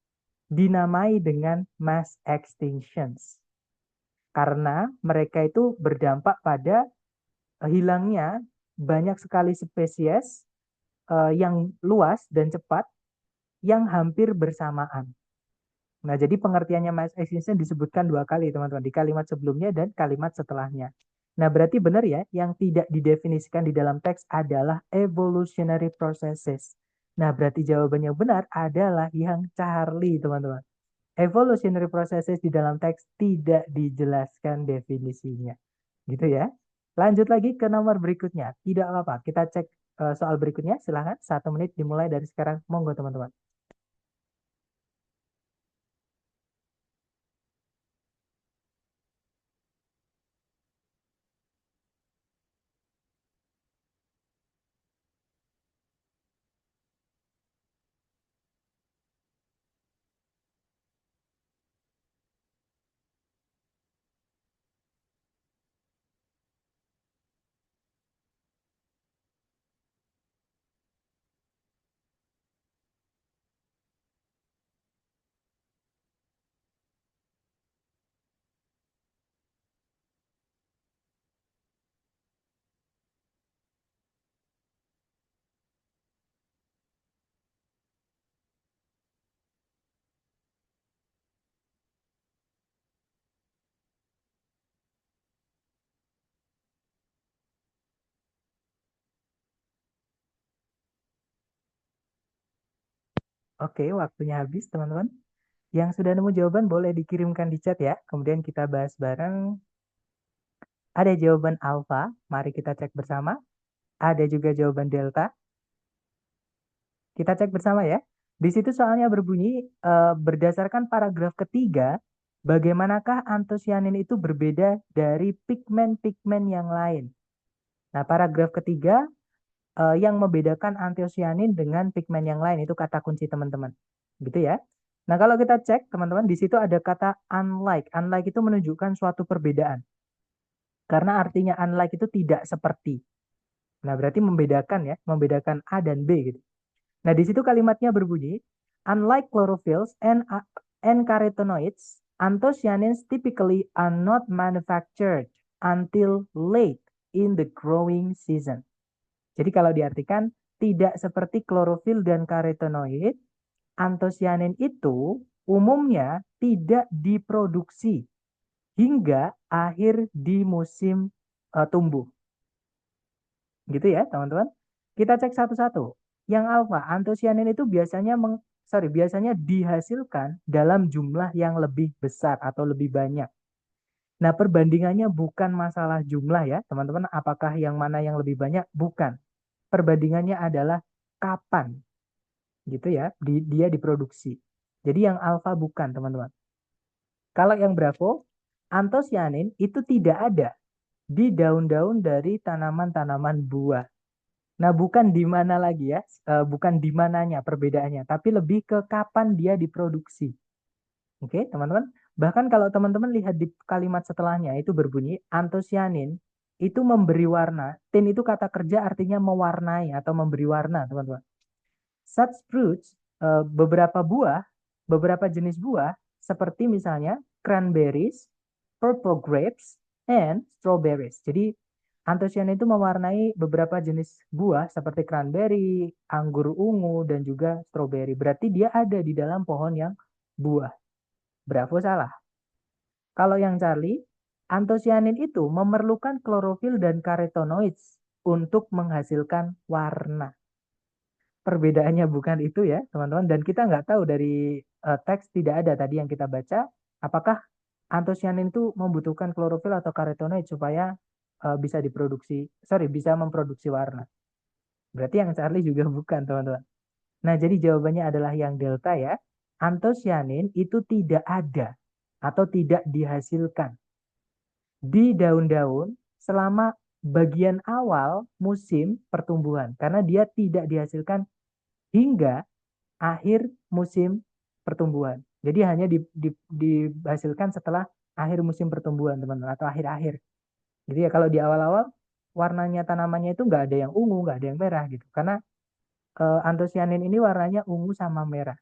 dinamai dengan mass extinctions. Karena mereka itu berdampak pada hilangnya banyak sekali spesies yang luas dan cepat yang hampir bersamaan. Nah, jadi pengertiannya mass extinction disebutkan dua kali, teman-teman, di kalimat sebelumnya dan kalimat setelahnya. Nah, berarti benar ya, yang tidak didefinisikan di dalam teks adalah evolutionary processes. Nah, berarti jawabannya benar adalah yang Charlie, teman-teman. Evolutionary processes di dalam teks tidak dijelaskan definisinya. Gitu ya. Lanjut lagi ke nomor berikutnya. Tidak apa-apa, kita cek soal berikutnya. Silahkan, 1 menit dimulai dari sekarang. Monggo, teman-teman. Oke, waktunya habis, teman-teman. Yang sudah nemu jawaban boleh dikirimkan di chat ya. Kemudian kita bahas bareng. Ada jawaban alfa, mari kita cek bersama. Ada juga jawaban delta. Kita cek bersama ya. Di situ soalnya berbunyi berdasarkan paragraf ketiga, bagaimanakah antosianin itu berbeda dari pigmen-pigmen yang lain. Nah, paragraf ketiga yang membedakan antosianin dengan pigmen yang lain itu kata kunci teman-teman. Gitu ya. Nah, kalau kita cek teman-teman di situ ada kata unlike. Unlike itu menunjukkan suatu perbedaan. Karena artinya unlike itu tidak seperti. Nah, berarti membedakan ya, membedakan A dan B gitu. Nah, di situ kalimatnya berbunyi, unlike chlorophylls and carotenoids, anthocyanins typically are not manufactured until late in the growing season. Jadi kalau diartikan, tidak seperti klorofil dan karotenoid, antosianin itu umumnya tidak diproduksi hingga akhir di musim tumbuh. Gitu ya, teman-teman. Kita cek satu-satu. Yang alfa, antosianin itu biasanya dihasilkan dalam jumlah yang lebih besar atau lebih banyak. Nah, perbandingannya bukan masalah jumlah ya, teman-teman. Apakah yang mana yang lebih banyak? Bukan. Perbandingannya adalah kapan, gitu ya, dia diproduksi. Jadi yang alfa bukan, teman-teman. Kalau yang bravo, antosianin itu tidak ada di daun-daun dari tanaman-tanaman buah. Nah, bukan di mana lagi ya, bukan di mananya perbedaannya, tapi lebih ke kapan dia diproduksi. Oke, teman-teman. Bahkan kalau teman-teman lihat di kalimat setelahnya itu berbunyi antosianin itu memberi warna. Tin itu kata kerja artinya mewarnai atau memberi warna, teman-teman. Such fruits, beberapa jenis buah seperti misalnya cranberries, purple grapes, and strawberries. Jadi antosian itu mewarnai beberapa jenis buah seperti cranberry, anggur ungu, dan juga strawberry. Berarti dia ada di dalam pohon yang buah. Bravo salah. Kalau yang Charlie, antosianin itu memerlukan klorofil dan karotenoids untuk menghasilkan warna. Perbedaannya bukan itu ya, teman-teman. Dan kita nggak tahu dari teks tidak ada tadi yang kita baca, apakah antosianin itu membutuhkan klorofil atau karotenoid supaya bisa memproduksi warna. Berarti yang Charlie juga bukan, teman-teman. Nah, jadi jawabannya adalah yang delta ya. Antosianin itu tidak ada atau tidak dihasilkan di daun-daun selama bagian awal musim pertumbuhan karena dia tidak dihasilkan hingga akhir musim pertumbuhan. Jadi hanya dihasilkan setelah akhir musim pertumbuhan, teman-teman, atau akhir-akhir. Jadi ya kalau di awal-awal warnanya tanamannya itu nggak ada yang ungu, nggak ada yang merah gitu. Karena antosianin ini warnanya ungu sama merah.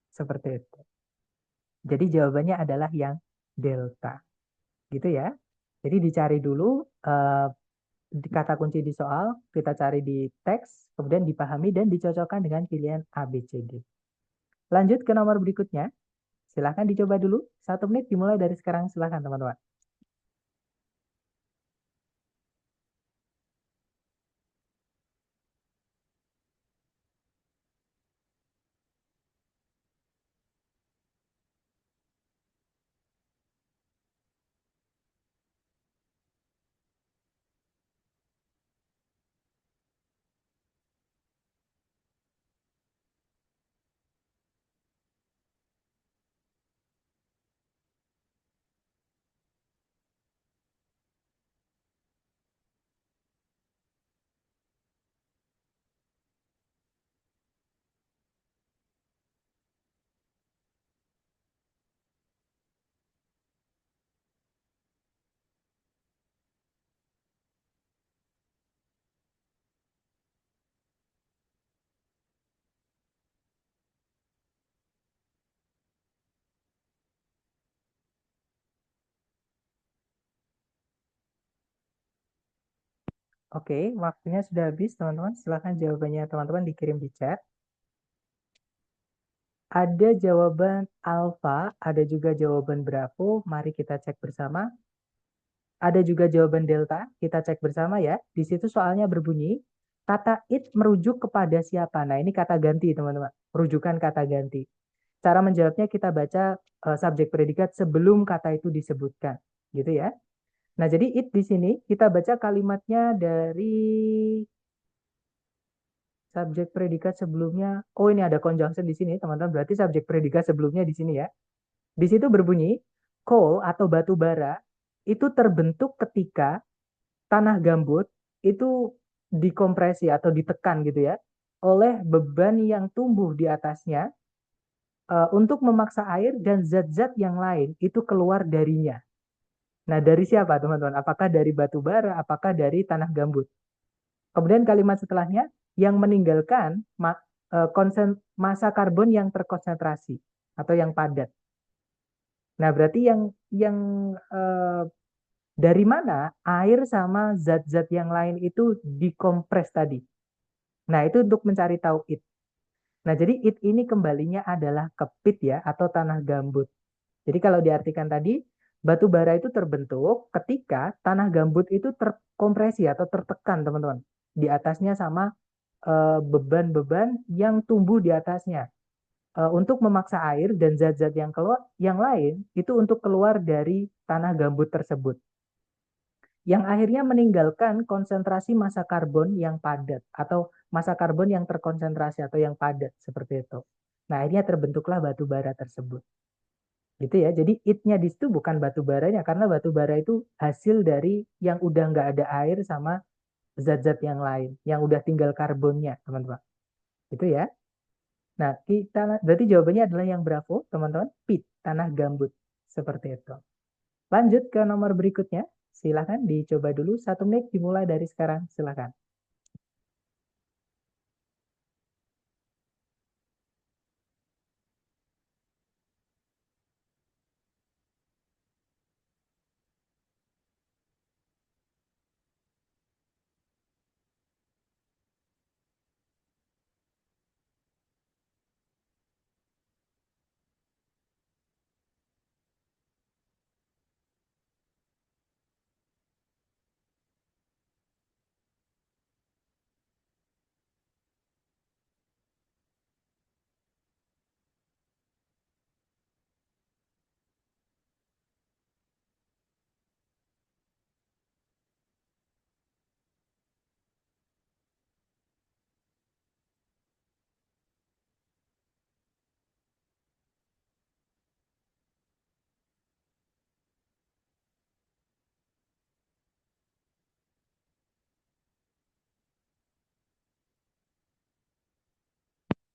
Seperti itu. Jadi jawabannya adalah yang delta. Gitu ya. Jadi dicari dulu eh, kata kunci di soal, kita cari di teks, kemudian dipahami dan dicocokkan dengan pilihan A, B, C, D. Lanjut ke nomor berikutnya. Silahkan dicoba dulu. 1 menit dimulai dari sekarang. Silahkan teman-teman. Oke, waktunya sudah habis teman-teman. Silahkan jawabannya teman-teman dikirim di chat. Ada jawaban alfa, ada juga jawaban bravo. Mari kita cek bersama. Ada juga jawaban delta. Kita cek bersama ya. Di situ soalnya berbunyi, Kata it merujuk kepada siapa? Nah, ini kata ganti, teman-teman. Rujukan kata ganti. Cara menjawabnya kita baca subjek predikat sebelum kata itu disebutkan, gitu ya. Nah, jadi it di sini kita baca kalimatnya dari subjek predikat sebelumnya. Oh, ini ada conjunction di sini, teman-teman. Berarti subjek predikat sebelumnya di sini ya. Di situ berbunyi coal atau batu bara itu terbentuk ketika tanah gambut itu dikompresi atau ditekan gitu ya oleh beban yang tumbuh di atasnya untuk memaksa air dan zat-zat yang lain itu keluar darinya. Nah, dari siapa teman-teman? Apakah dari batu bara? Apakah dari tanah gambut? Kemudian kalimat setelahnya yang meninggalkan massa karbon yang terkonsentrasi atau yang padat. Nah, berarti yang eh, dari mana air sama zat-zat yang lain itu dikompres tadi. Nah, itu untuk mencari tahu it. Nah, jadi it ini kembalinya adalah ke pit ya atau tanah gambut. Jadi kalau diartikan tadi, batu bara itu terbentuk ketika tanah gambut itu terkompresi atau tertekan, teman-teman. Di atasnya sama beban-beban yang tumbuh di atasnya. Untuk memaksa air dan zat-zat yang keluar, yang lain itu untuk keluar dari tanah gambut tersebut. Yang akhirnya meninggalkan konsentrasi massa karbon yang padat atau massa karbon yang terkonsentrasi atau yang padat seperti itu. Nah, akhirnya terbentuklah batu bara tersebut. Gitu ya. Jadi it-nya di situ bukan batu baranya karena batu bara itu hasil dari yang udah nggak ada air sama zat-zat yang lain, yang udah tinggal karbonnya, teman-teman. Itu ya. Nah, kita berarti jawabannya adalah yang bravo, teman-teman. Pit, tanah gambut. Seperti itu. Lanjut ke nomor berikutnya. Silahkan dicoba dulu. 1 menit dimulai dari sekarang. Silahkan.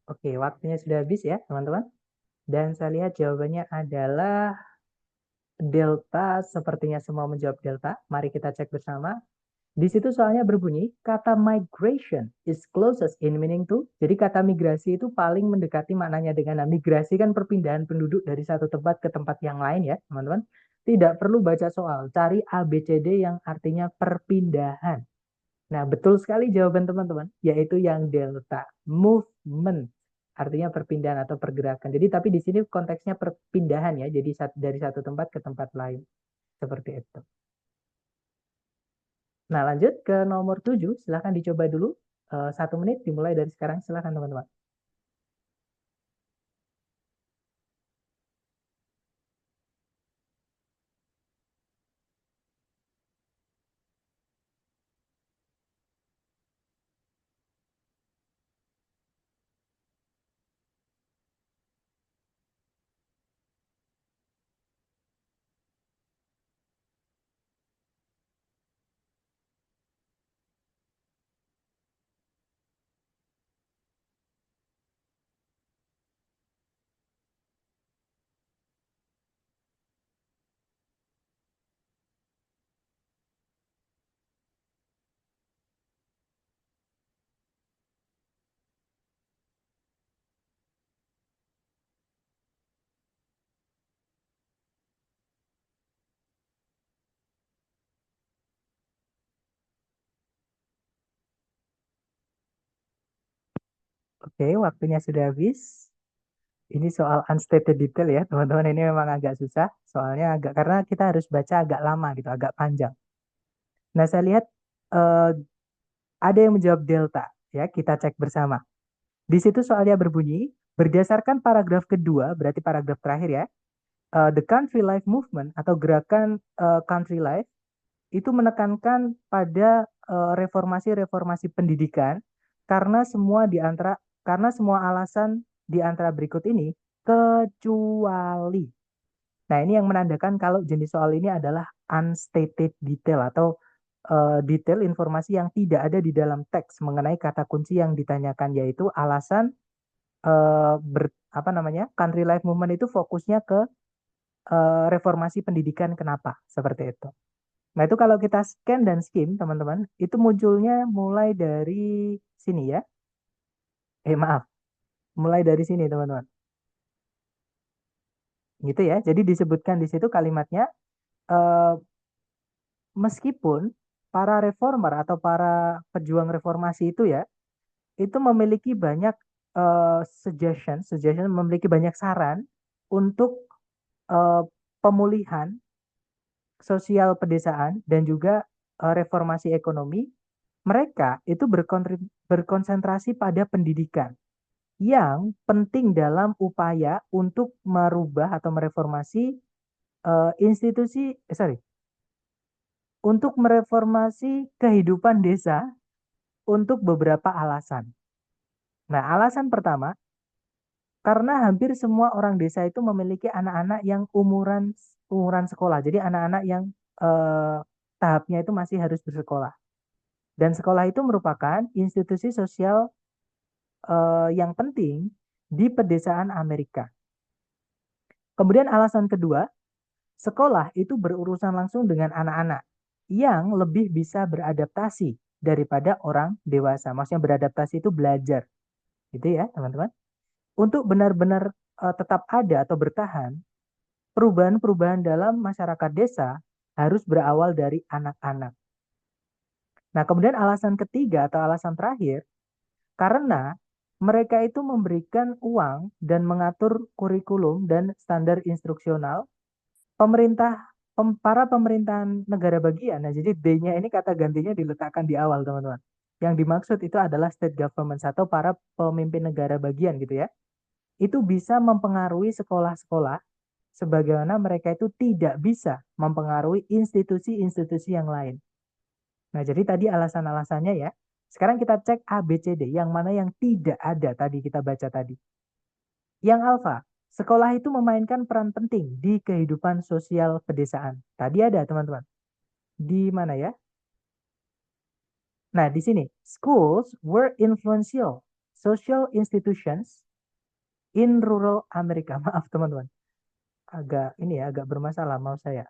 Oke, waktunya sudah habis ya, teman-teman. Dan saya lihat jawabannya adalah delta. Sepertinya semua menjawab delta. Mari kita cek bersama. Di situ soalnya berbunyi, kata migration is closest in meaning to. Jadi kata migrasi itu paling mendekati maknanya dengan nah, migrasi kan perpindahan penduduk dari satu tempat ke tempat yang lain ya, teman-teman. Tidak perlu baca soal, cari A, B, C, D yang artinya perpindahan. Nah, betul sekali jawaban teman-teman, yaitu yang delta, movement. Artinya perpindahan atau pergerakan. Jadi tapi di sini konteksnya perpindahan ya, jadi dari satu tempat ke tempat lain. Seperti itu. Nah, lanjut ke nomor 7. Silahkan dicoba dulu. 1 menit dimulai dari sekarang. Silahkan teman-teman. Oke, waktunya sudah habis. Ini soal unstated detail ya, teman-teman. Ini memang agak susah. Soalnya agak karena kita harus baca agak lama gitu, agak panjang. Nah, saya lihat eh, Ada yang menjawab delta. Ya, kita cek bersama. Di situ soalnya berbunyi, berdasarkan paragraf kedua, berarti paragraf terakhir ya, the country life movement atau gerakan country life itu menekankan pada reformasi-reformasi pendidikan karena semua di antara karena semua alasan di antara berikut ini kecuali. Nah, ini yang menandakan kalau jenis soal ini adalah unstated detail atau detail informasi yang tidak ada di dalam teks mengenai kata kunci yang ditanyakan, yaitu alasan apa namanya, country life movement itu fokusnya ke reformasi pendidikan kenapa seperti itu. Nah, itu kalau kita scan dan skim, teman-teman, itu munculnya mulai dari sini ya. Maaf, mulai dari sini, teman-teman. Gitu ya. Jadi disebutkan di situ kalimatnya, eh, meskipun para reformer atau para pejuang reformasi itu ya, itu memiliki banyak suggestion, memiliki banyak saran untuk eh, pemulihan sosial pedesaan dan juga reformasi ekonomi, mereka itu berkonsentrasi pada pendidikan yang penting dalam upaya untuk merubah atau mereformasi untuk mereformasi kehidupan desa untuk beberapa alasan. Nah, alasan pertama, karena hampir semua orang desa itu memiliki anak-anak yang umuran umuran sekolah. Jadi anak-anak yang eh, tahapnya itu masih harus bersekolah. Dan sekolah itu merupakan institusi sosial yang penting di pedesaan Amerika. Kemudian alasan kedua, sekolah itu berurusan langsung dengan anak-anak yang lebih bisa beradaptasi daripada orang dewasa. Maksudnya beradaptasi itu belajar, gitu ya, teman-teman. Untuk benar-benar tetap ada atau bertahan, perubahan-perubahan dalam masyarakat desa harus berawal dari anak-anak. Nah, kemudian alasan ketiga atau alasan terakhir, karena mereka itu memberikan uang dan mengatur kurikulum dan standar instruksional pemerintah para pemerintahan negara bagian. Nah, jadi D-nya ini kata gantinya diletakkan di awal, teman-teman. Yang dimaksud itu adalah state government atau para pemimpin negara bagian gitu ya. Itu bisa mempengaruhi sekolah-sekolah sebagaimana mereka itu tidak bisa mempengaruhi institusi-institusi yang lain. Nah, jadi tadi alasan-alasannya ya. Sekarang kita cek A, B, C, D. Yang mana yang tidak ada tadi kita baca tadi. Yang alfa, sekolah itu memainkan peran penting di kehidupan sosial pedesaan. Tadi ada, teman-teman. Di mana ya? Nah, di sini. Schools were influential social institutions in rural America. Maaf, teman-teman. Agak ini ya, agak bermasalah mau saya.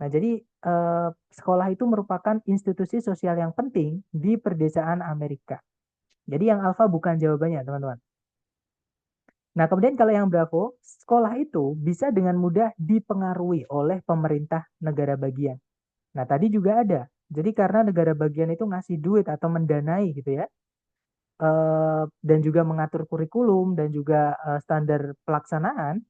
Nah, jadi eh, sekolah itu merupakan institusi sosial yang penting di pedesaan Amerika. Jadi yang alfa bukan jawabannya, teman-teman. Nah, kemudian kalau yang Bravo, sekolah itu bisa dengan mudah dipengaruhi oleh pemerintah negara bagian. Nah, tadi juga ada. Jadi karena negara bagian itu ngasih duit atau mendanai gitu ya, dan juga mengatur kurikulum dan juga standar pelaksanaan.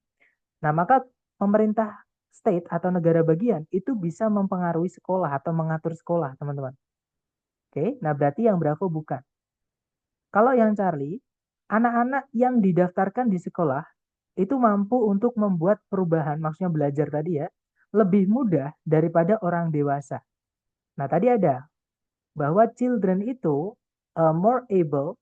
Nah, maka pemerintah state atau negara bagian itu bisa mempengaruhi sekolah atau mengatur sekolah, teman-teman. Oke, nah berarti yang Bravo bukan. Kalau yang Charlie, anak-anak yang didaftarkan di sekolah itu mampu untuk membuat perubahan, maksudnya belajar tadi ya, lebih mudah daripada orang dewasa. Nah, tadi ada bahwa children itu more able,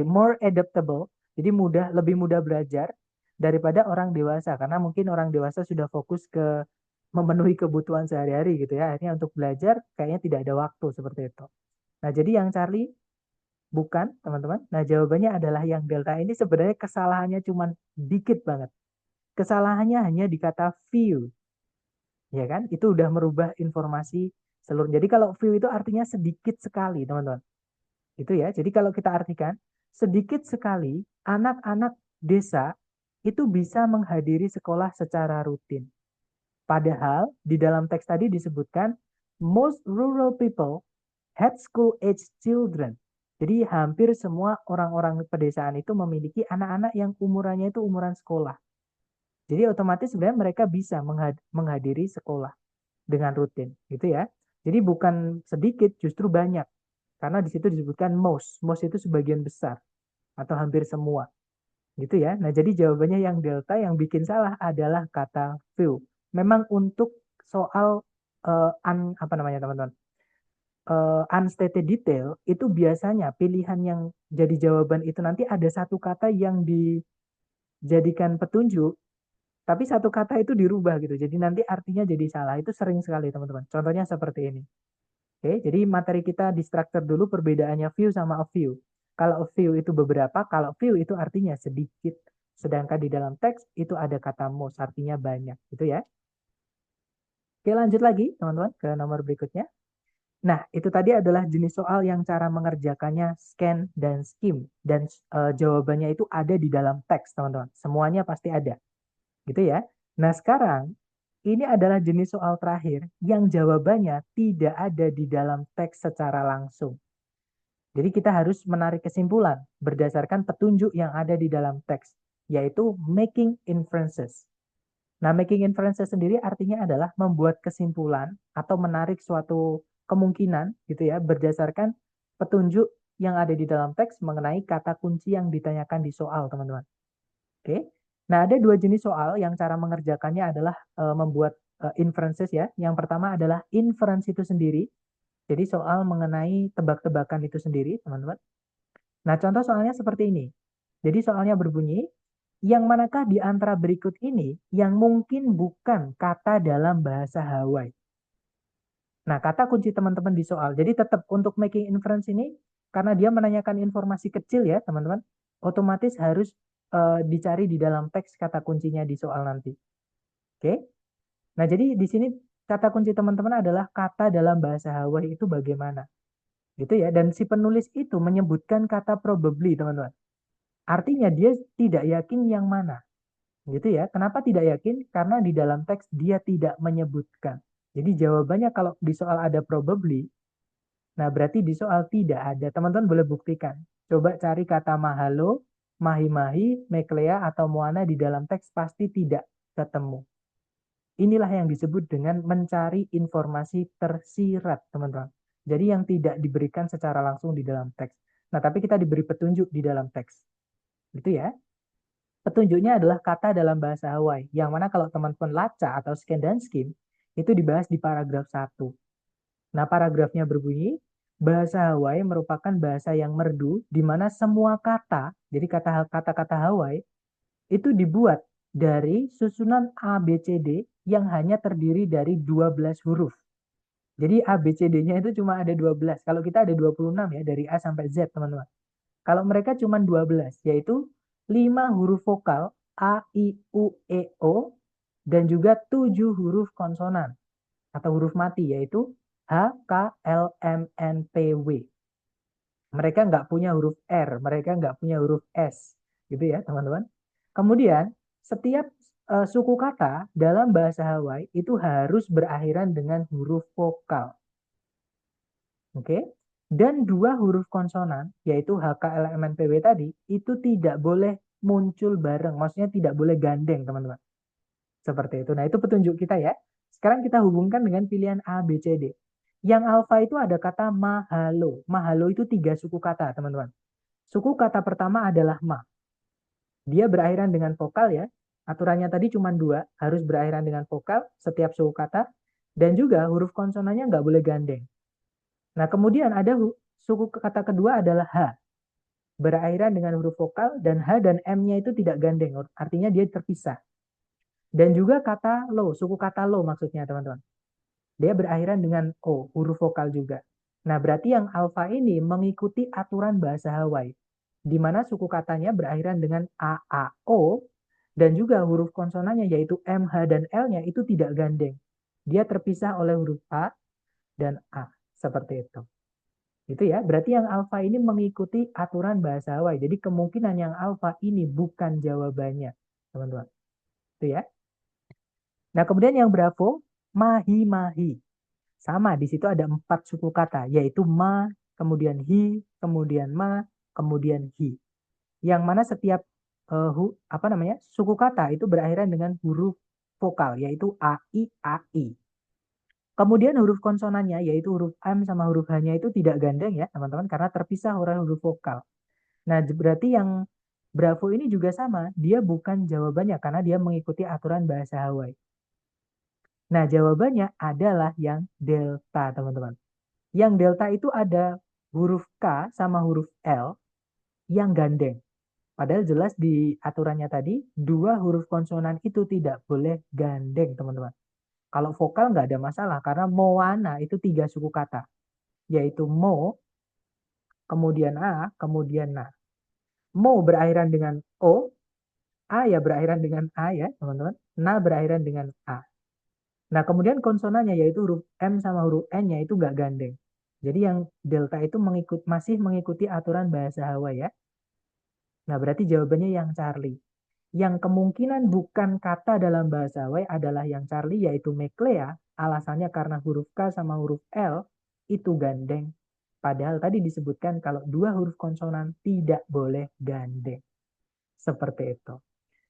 more adaptable, jadi lebih mudah belajar daripada orang dewasa, karena mungkin orang dewasa sudah fokus ke memenuhi kebutuhan sehari-hari gitu ya, akhirnya untuk belajar kayaknya tidak ada waktu seperti itu. Nah, jadi yang Charlie bukan, teman-teman. Nah, jawabannya adalah yang delta ini sebenarnya kesalahannya cuma dikit banget. Kesalahannya hanya di kata view, ya kan? Itu udah merubah informasi seluruh. Jadi kalau view itu artinya sedikit sekali, teman-teman. Itu ya. Jadi kalau kita artikan, sedikit sekali anak-anak desa itu bisa menghadiri sekolah secara rutin. Padahal di dalam teks tadi disebutkan most rural people had school age children. Jadi hampir semua orang-orang pedesaan itu memiliki anak-anak yang umurannya itu umuran sekolah. Jadi otomatis sebenarnya mereka bisa menghadiri sekolah dengan rutin, gitu ya. Jadi bukan sedikit, justru banyak. Karena di situ disebutkan most. Most itu sebagian besar atau hampir semua. Gitu ya. Nah, jadi jawabannya yang delta yang bikin salah adalah kata few. Memang untuk soal apa namanya teman-teman? Unstated detail itu biasanya pilihan yang jadi jawaban itu nanti ada satu kata yang dijadikan petunjuk, tapi satu kata itu dirubah gitu. Jadi nanti artinya jadi salah. Itu sering sekali teman-teman. Contohnya seperti ini. Oke, jadi materi kita di structure dulu perbedaannya few sama a few. Kalau a few itu beberapa, kalau few itu artinya sedikit. Sedangkan di dalam teks itu ada kata most, artinya banyak. Gitu ya. Oke, lanjut lagi teman-teman ke nomor berikutnya. Nah, itu tadi adalah jenis soal yang cara mengerjakannya scan dan skim. Dan jawabannya itu ada di dalam teks, teman-teman. Semuanya pasti ada. Gitu ya. Nah, sekarang ini adalah jenis soal terakhir yang jawabannya tidak ada di dalam teks secara langsung. Jadi kita harus menarik kesimpulan berdasarkan petunjuk yang ada di dalam teks, yaitu making inferences. Nah, making inferences sendiri artinya adalah membuat kesimpulan atau menarik suatu kemungkinan gitu ya berdasarkan petunjuk yang ada di dalam teks mengenai kata kunci yang ditanyakan di soal, teman-teman. Oke. Nah, ada dua jenis soal yang cara mengerjakannya adalah membuat inferences ya. Yang pertama adalah inference itu sendiri. Jadi soal mengenai tebak-tebakan itu sendiri, teman-teman. Nah, contoh soalnya seperti ini. Jadi soalnya berbunyi, yang manakah di antara berikut ini yang mungkin bukan kata dalam bahasa Hawaii? Nah, kata kunci teman-teman di soal. Jadi tetap untuk making inference ini, karena dia menanyakan informasi kecil ya, teman-teman, otomatis harus dicari di dalam teks kata kuncinya di soal nanti. Oke? Nah, jadi di sini kata kunci teman-teman adalah kata dalam bahasa Hawaii itu bagaimana? Gitu ya. Dan si penulis itu menyebutkan kata probably, teman-teman. Artinya dia tidak yakin yang mana. Gitu ya. Kenapa tidak yakin? Karena di dalam teks dia tidak menyebutkan. Jadi jawabannya kalau di soal ada probably, nah berarti di soal tidak ada. Teman-teman boleh buktikan. Coba cari kata mahalo, mahi-mahi, meklea, atau moana di dalam teks pasti tidak ketemu. Inilah yang disebut dengan mencari informasi tersirat, teman-teman. Jadi yang tidak diberikan secara langsung di dalam teks. Nah, tapi kita diberi petunjuk di dalam teks. Gitu ya. Petunjuknya adalah kata dalam bahasa Hawaii, yang mana kalau teman-teman laca atau scan dan skim, itu dibahas di paragraf 1. Nah, paragrafnya berbunyi, bahasa Hawaii merupakan bahasa yang merdu, di mana semua kata, jadi kata-kata Hawaii, itu dibuat dari susunan A, B, C, D yang hanya terdiri dari 12 huruf. Jadi A, B, C, D-nya itu cuma ada 12. Kalau kita ada 26 ya, dari A sampai Z, teman-teman. Kalau mereka cuma 12, yaitu 5 huruf vokal A, I, U, E, O, dan juga 7 huruf konsonan atau huruf mati, yaitu H, K, L, M, N, P, W. Mereka nggak punya huruf R, mereka nggak punya huruf S. Gitu ya, teman-teman. Kemudian, setiap suku kata dalam bahasa Hawaii itu harus berakhiran dengan huruf vokal. Oke? Dan dua huruf konsonan, yaitu HKLMNPW tadi, itu tidak boleh muncul bareng. Maksudnya tidak boleh gandeng, teman-teman. Seperti itu. Nah, itu petunjuk kita ya. Sekarang kita hubungkan dengan pilihan A, B, C, D. Yang alfa itu ada kata mahalo. Mahalo itu 3 suku kata, teman-teman. Suku kata pertama adalah ma. Dia berakhiran dengan vokal ya. Aturannya tadi cuma 2, harus berakhiran dengan vokal setiap suku kata. Dan juga huruf konsonannya nggak boleh gandeng. Nah, kemudian ada suku kata kedua adalah H. Berakhiran dengan huruf vokal dan H dan M-nya itu tidak gandeng. Artinya dia terpisah. Dan juga kata lo, suku kata lo maksudnya teman-teman. Dia berakhiran dengan O, huruf vokal juga. Nah, berarti yang alfa ini mengikuti aturan bahasa Hawaii. Di mana suku katanya berakhiran dengan A, A, O, dan juga huruf konsonannya yaitu M, H, dan L-nya itu tidak gandeng. Dia terpisah oleh huruf A dan A. Seperti itu. Itu ya, berarti yang alfa ini mengikuti aturan bahasa Hawaii. Jadi kemungkinan yang alfa ini bukan jawabannya, teman-teman. Itu ya. Nah, kemudian yang bravo, mahi-mahi. Sama, di situ ada 4 suku kata, yaitu ma, kemudian hi, kemudian ma, kemudian hi. Yang mana setiap apa namanya suku kata itu berakhiran dengan huruf vokal, yaitu a, i, a, i. Kemudian huruf konsonannya, yaitu huruf M sama huruf H-nya itu tidak gandeng ya, teman-teman, karena terpisah oleh huruf vokal. Nah, berarti yang Bravo ini juga sama, dia bukan jawabannya karena dia mengikuti aturan bahasa Hawaii. Nah, jawabannya adalah yang delta, teman-teman. Yang delta itu ada huruf K sama huruf L yang gandeng. Padahal jelas di aturannya tadi, dua huruf konsonan itu tidak boleh gandeng, teman-teman. Kalau vokal nggak ada masalah, karena Moana itu tiga suku kata, yaitu Mo, kemudian A, kemudian Na. Mo berakhiran dengan O, A ya berakhiran dengan A ya, teman-teman. Na berakhiran dengan A. Nah, kemudian konsonannya yaitu huruf M sama huruf N-nya itu nggak gandeng. Jadi yang delta itu masih mengikuti aturan bahasa Hawaii ya. Nah, berarti jawabannya yang Charlie. Yang kemungkinan bukan kata dalam bahasa Hawaii adalah yang Charlie yaitu Meklea. Alasannya karena huruf K sama huruf L itu gandeng. Padahal tadi disebutkan kalau dua huruf konsonan tidak boleh gandeng. Seperti itu.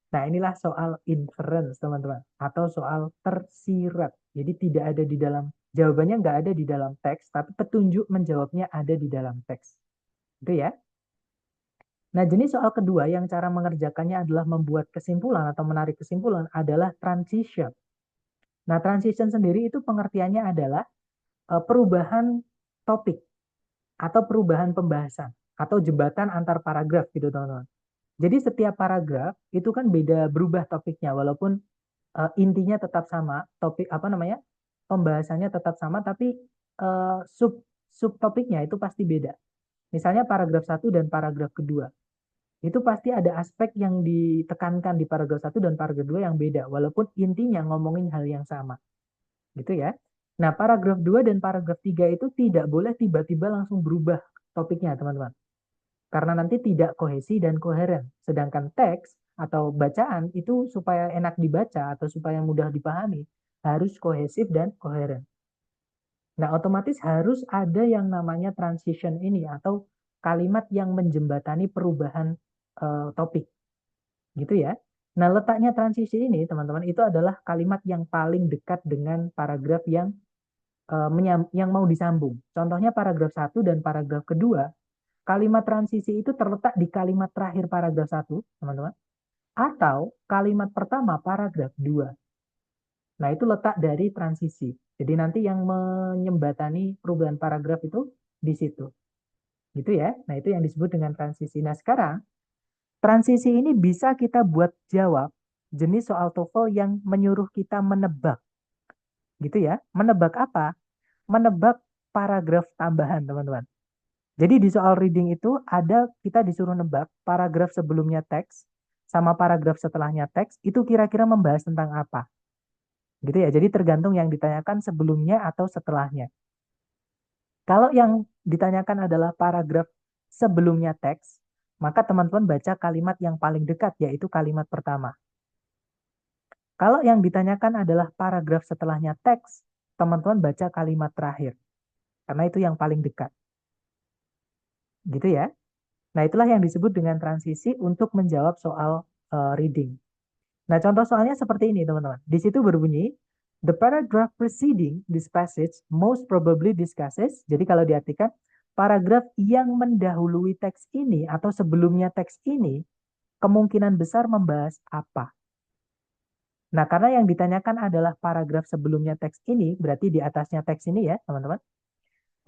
Nah, inilah soal inference, teman-teman. Atau soal tersirat. Jadi tidak ada di dalam, jawabannya nggak ada di dalam teks, tapi petunjuk menjawabnya ada di dalam teks. Itu ya. Nah, jenis soal kedua yang cara mengerjakannya adalah membuat kesimpulan atau menarik kesimpulan adalah transition. Nah, transition sendiri itu pengertiannya adalah perubahan topik atau perubahan pembahasan atau jembatan antar paragraf gitu, teman-teman. Jadi setiap paragraf itu kan beda berubah topiknya walaupun intinya tetap sama, topik apa namanya? Pembahasannya tetap sama tapi subtopiknya itu pasti beda. Misalnya paragraf satu dan paragraf kedua. Itu pasti ada aspek yang ditekankan di paragraf satu dan paragraf 2 yang beda, walaupun intinya ngomongin hal yang sama. Gitu ya. Nah, paragraf 2 dan paragraf 3 itu tidak boleh tiba-tiba langsung berubah topiknya, teman-teman. Karena nanti tidak kohesi dan koheren. Sedangkan teks atau bacaan itu supaya enak dibaca atau supaya mudah dipahami, harus kohesif dan koheren. Nah, otomatis harus ada yang namanya transition ini atau kalimat yang menjembatani perubahan topik. Gitu ya. Nah, letaknya transisi ini, teman-teman, itu adalah kalimat yang paling dekat dengan paragraf yang mau disambung. Contohnya paragraf satu dan paragraf kedua, kalimat transisi itu terletak di kalimat terakhir paragraf satu, teman-teman, atau kalimat pertama paragraf 2. Nah, itu letak dari transisi. Jadi nanti yang menyembatani perubahan paragraf itu di situ. Gitu ya. Nah, itu yang disebut dengan transisi. Nah, sekarang transisi ini bisa kita buat jawab jenis soal TOEFL yang menyuruh kita menebak. Gitu ya. Menebak apa? Menebak paragraf tambahan, teman-teman. Jadi di soal reading itu ada kita disuruh nebak paragraf sebelumnya teks sama paragraf setelahnya teks itu kira-kira membahas tentang apa. Gitu ya. Jadi tergantung yang ditanyakan sebelumnya atau setelahnya. Kalau yang ditanyakan adalah paragraf sebelumnya teks, maka teman-teman baca kalimat yang paling dekat yaitu kalimat pertama. Kalau yang ditanyakan adalah paragraf setelahnya teks, teman-teman baca kalimat terakhir. Karena itu yang paling dekat. Gitu ya. Nah, itulah yang disebut dengan transisi untuk menjawab soal reading. Nah, contoh soalnya seperti ini, teman-teman. Di situ berbunyi, the paragraph preceding this passage most probably discusses. Jadi kalau diartikan, paragraf yang mendahului teks ini atau sebelumnya teks ini, kemungkinan besar membahas apa. Nah, karena yang ditanyakan adalah paragraf sebelumnya teks ini, berarti di atasnya teks ini ya, teman-teman.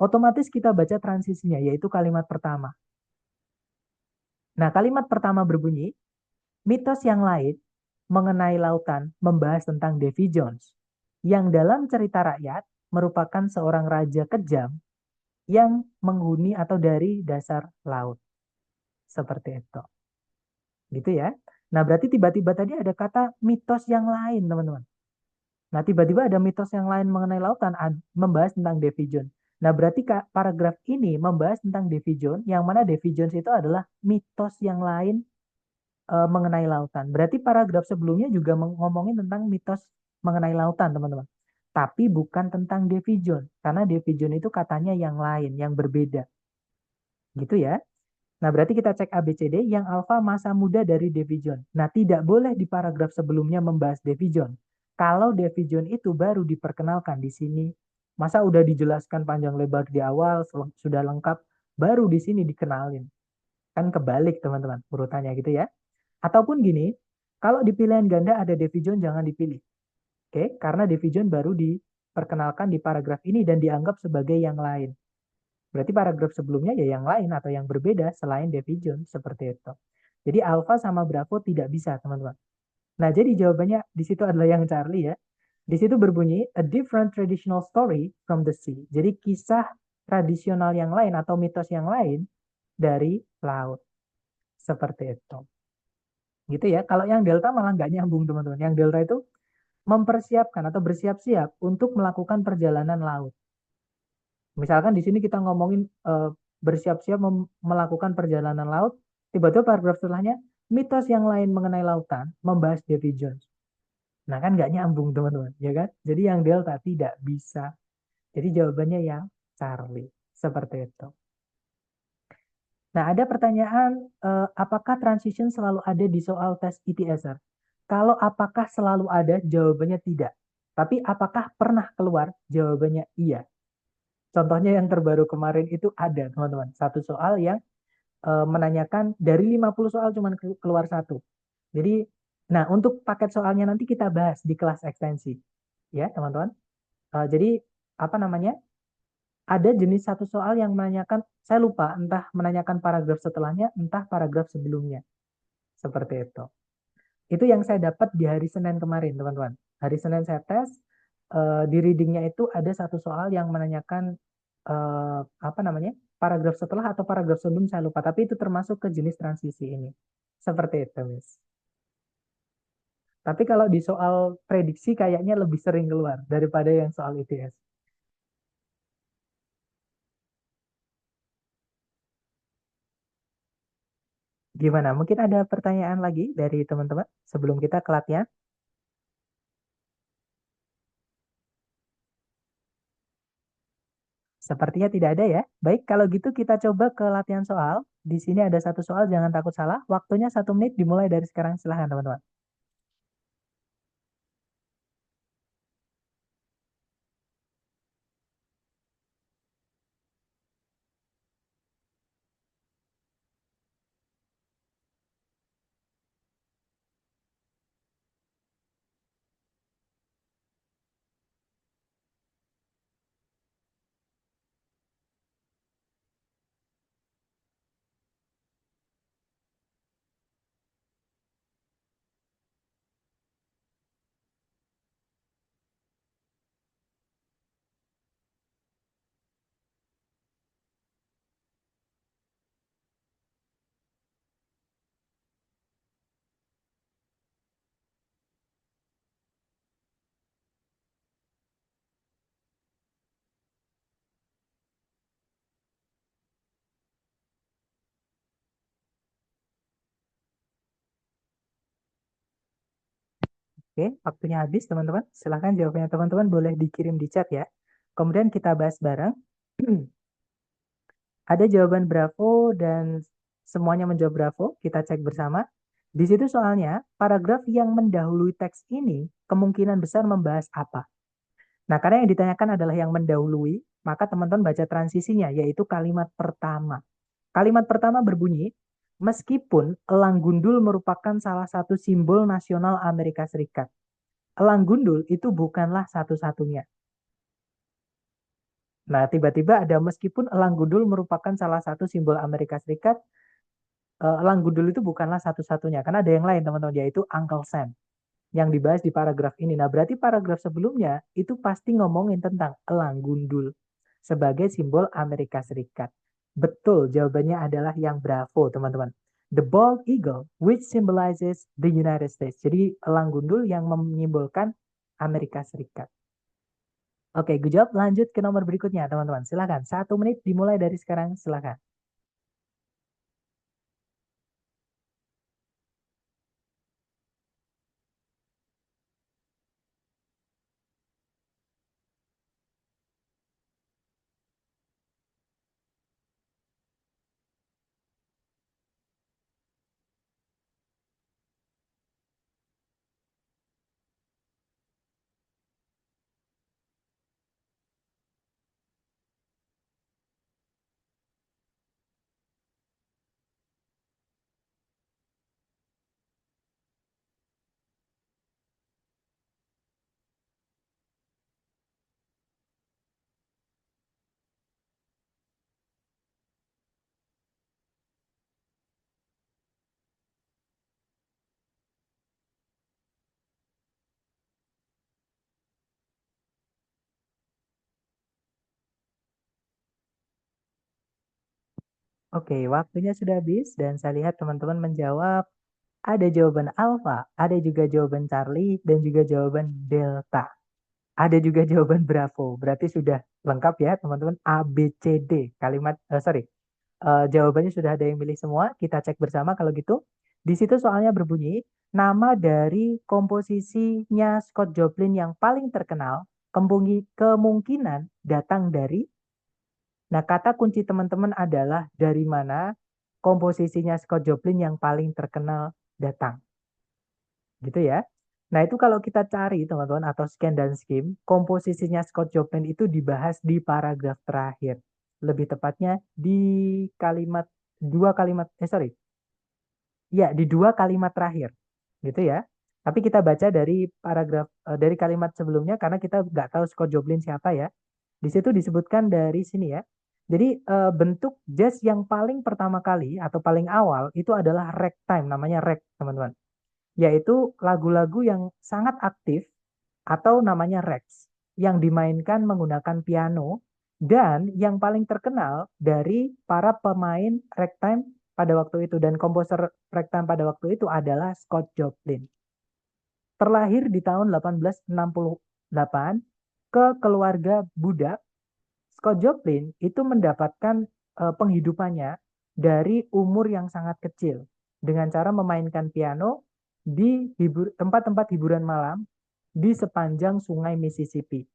Otomatis kita baca transisinya, yaitu kalimat pertama. Nah, kalimat pertama berbunyi, mitos yang lain mengenai lautan membahas tentang Davy Jones, yang dalam cerita rakyat merupakan seorang raja kejam yang menghuni atau dari dasar laut. Seperti itu. Gitu ya. Nah, berarti tiba-tiba tadi ada kata mitos yang lain, teman-teman. Nah, tiba-tiba ada mitos yang lain mengenai lautan, membahas tentang Davy Jones. Nah, berarti paragraf ini membahas tentang Davy Jones, yang mana Davy Jones itu adalah mitos yang lain mengenai lautan. Berarti paragraf sebelumnya juga ngomongin tentang mitos mengenai lautan, teman-teman. Tapi bukan tentang Davy Jones, karena Davy Jones itu katanya yang lain, yang berbeda. Gitu ya. Nah, berarti kita cek ABCD, yang alfa masa muda dari Davy Jones. Nah, tidak boleh di paragraf sebelumnya membahas Davy Jones. Kalau Davy Jones itu baru diperkenalkan di sini Masa udah dijelaskan panjang lebar di awal, sudah lengkap, baru di sini dikenalin. Kan kebalik teman-teman urutannya gitu ya. Ataupun gini, kalau di pilihan ganda ada division jangan dipilih. Oke, karena division baru diperkenalkan di paragraf ini dan dianggap sebagai yang lain. Berarti paragraf sebelumnya ya yang lain atau yang berbeda selain division seperti itu. Jadi alpha sama Bravo tidak bisa, teman-teman. Nah, jadi jawabannya di situ adalah yang Charlie ya. Di situ berbunyi a different traditional story from the sea. Jadi kisah tradisional yang lain atau mitos yang lain dari laut. Seperti itu. Gitu ya. Kalau yang delta malah nggak nyambung, teman-teman. Yang delta itu mempersiapkan atau bersiap-siap untuk melakukan perjalanan laut. Misalkan di sini kita ngomongin bersiap-siap melakukan perjalanan laut, tiba-tiba paragraf setelahnya mitos yang lain mengenai lautan membahas Davy Jones. Nah kan nggak nyambung teman-teman, ya kan? Jadi yang delta tidak bisa. Jadi jawabannya yang Charlie. Seperti itu. Nah ada pertanyaan, apakah transition selalu ada di soal tes ETSR? Kalau apakah selalu ada, jawabannya tidak. Tapi apakah pernah keluar? Jawabannya iya. Contohnya yang terbaru kemarin itu ada, teman-teman. Satu soal yang menanyakan dari 50 soal cuma keluar satu. Jadi, nah untuk paket soalnya nanti kita bahas di kelas ekstensi. Ya, teman-teman. Jadi, apa namanya? Ada jenis satu soal yang menanyakan, saya lupa, entah menanyakan paragraf setelahnya, entah paragraf sebelumnya. Seperti itu. Itu yang saya dapat di hari Senin kemarin, teman-teman. Hari Senin saya tes, di readingnya itu ada satu soal yang menanyakan apa namanya paragraf setelah atau paragraf sebelum saya lupa, tapi itu termasuk ke jenis transisi ini. Seperti itu, Miss. Tapi kalau di soal prediksi kayaknya lebih sering keluar daripada yang soal ITS. Gimana? Mungkin ada pertanyaan lagi dari teman-teman sebelum kita ke latihan? Sepertinya tidak ada ya. Baik, kalau gitu kita coba ke latihan soal. Di sini ada satu soal, jangan takut salah. Waktunya 1 menit dimulai dari sekarang. Silahkan teman-teman. Oke, waktunya habis teman-teman. Silahkan jawabannya teman-teman boleh dikirim di chat ya. Kemudian kita bahas bareng. Ada jawaban Bravo dan semuanya menjawab Bravo. Kita cek bersama. Di situ soalnya, paragraf yang mendahului teks ini kemungkinan besar membahas apa. Nah, karena yang ditanyakan adalah yang mendahului, maka teman-teman baca transisinya, yaitu kalimat pertama. Kalimat pertama berbunyi, meskipun elang gundul merupakan salah satu simbol nasional Amerika Serikat. Elang gundul itu bukanlah satu-satunya. Nah, tiba-tiba ada meskipun elang gundul merupakan salah satu simbol Amerika Serikat, elang gundul itu bukanlah satu-satunya. Karena ada yang lain, teman-teman, yaitu Uncle Sam yang dibahas di paragraf ini. Nah, berarti paragraf sebelumnya itu pasti ngomongin tentang elang gundul sebagai simbol Amerika Serikat. Betul, jawabannya adalah yang Bravo, teman-teman. The bald eagle, which symbolizes the United States. Jadi, elang gundul yang menyimbolkan Amerika Serikat. Oke, gue jawab. Lanjut ke nomor berikutnya, teman-teman. Silakan. 1 menit dimulai dari sekarang. Silakan. Oke, waktunya sudah habis dan saya lihat teman-teman menjawab ada jawaban Alpha, ada juga jawaban Charlie, dan juga jawaban Delta. Ada juga jawaban Bravo. Berarti sudah lengkap ya teman-teman. A, B, C, D. Sorry. Jawabannya sudah ada yang milih semua. Kita cek bersama kalau gitu. Di situ soalnya berbunyi, nama dari komposisinya Scott Joplin yang paling terkenal kemungkinan datang dari. Nah, kata kunci teman-teman adalah dari mana komposisinya Scott Joplin yang paling terkenal datang. Gitu ya. Nah, itu kalau kita cari teman-teman atau scan dan skim, komposisinya Scott Joplin itu dibahas di paragraf terakhir. Lebih tepatnya di kalimat dua kalimat sorry. Ya, di dua kalimat terakhir. Gitu ya. Tapi kita baca dari dari kalimat sebelumnya karena kita nggak tahu Scott Joplin siapa ya. Di situ disebutkan dari sini ya. Jadi bentuk jazz yang paling pertama kali atau paling awal itu adalah ragtime, namanya rag, teman-teman, yaitu lagu-lagu yang sangat aktif atau namanya rags yang dimainkan menggunakan piano dan yang paling terkenal dari para pemain ragtime pada waktu itu dan komposer ragtime pada waktu itu adalah Scott Joplin. Terlahir di tahun 1868 ke keluarga budak, Scott Joplin itu mendapatkan penghidupannya dari umur yang sangat kecil dengan cara memainkan piano di tempat-tempat hiburan malam di sepanjang Sungai Mississippi.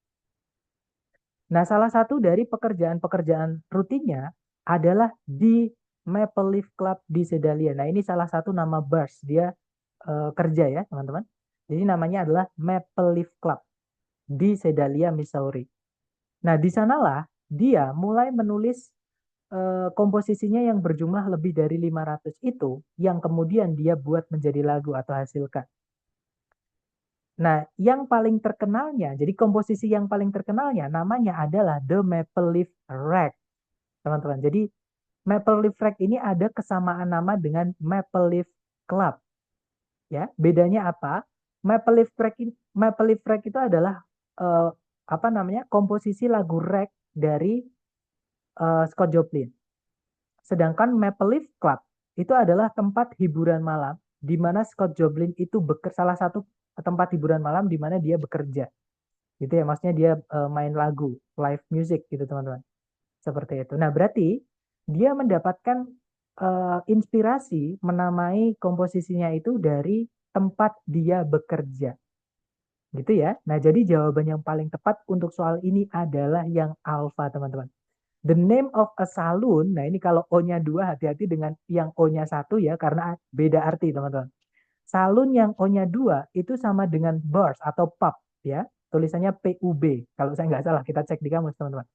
Nah, salah satu dari pekerjaan-pekerjaan rutinnya adalah di Maple Leaf Club di Sedalia. Nah, ini salah satu nama bars dia kerja ya, teman-teman. Jadi namanya adalah Maple Leaf Club di Sedalia, Missouri. Nah, di sanalah dia mulai menulis komposisinya yang berjumlah lebih dari 500 itu yang kemudian dia buat menjadi lagu atau hasilkan. Nah, yang paling terkenalnya, jadi komposisi yang paling terkenalnya namanya adalah The Maple Leaf Rag, teman-teman. Jadi Maple Leaf Rag ini ada kesamaan nama dengan Maple Leaf Club, ya. Bedanya apa? Maple Leaf Rag itu adalah eh, apa namanya? Komposisi lagu rag dari Scott Joplin. Sedangkan Maple Leaf Club itu adalah tempat hiburan malam di mana Scott Joplin itu salah satu tempat hiburan malam di mana dia bekerja. Gitu ya, maksudnya dia main lagu, live music gitu teman-teman. Seperti itu. Nah, berarti dia mendapatkan inspirasi menamai komposisinya itu dari tempat dia bekerja. Gitu ya. Nah, jadi jawaban yang paling tepat untuk soal ini adalah yang alfa, teman-teman. The name of a saloon, nah ini kalau O-nya dua, hati-hati dengan yang O-nya satu ya, karena beda arti teman-teman. Saloon yang O-nya dua itu sama dengan bars atau pub ya, tulisannya PUB. Kalau saya nggak salah, kita cek di kamus teman-teman.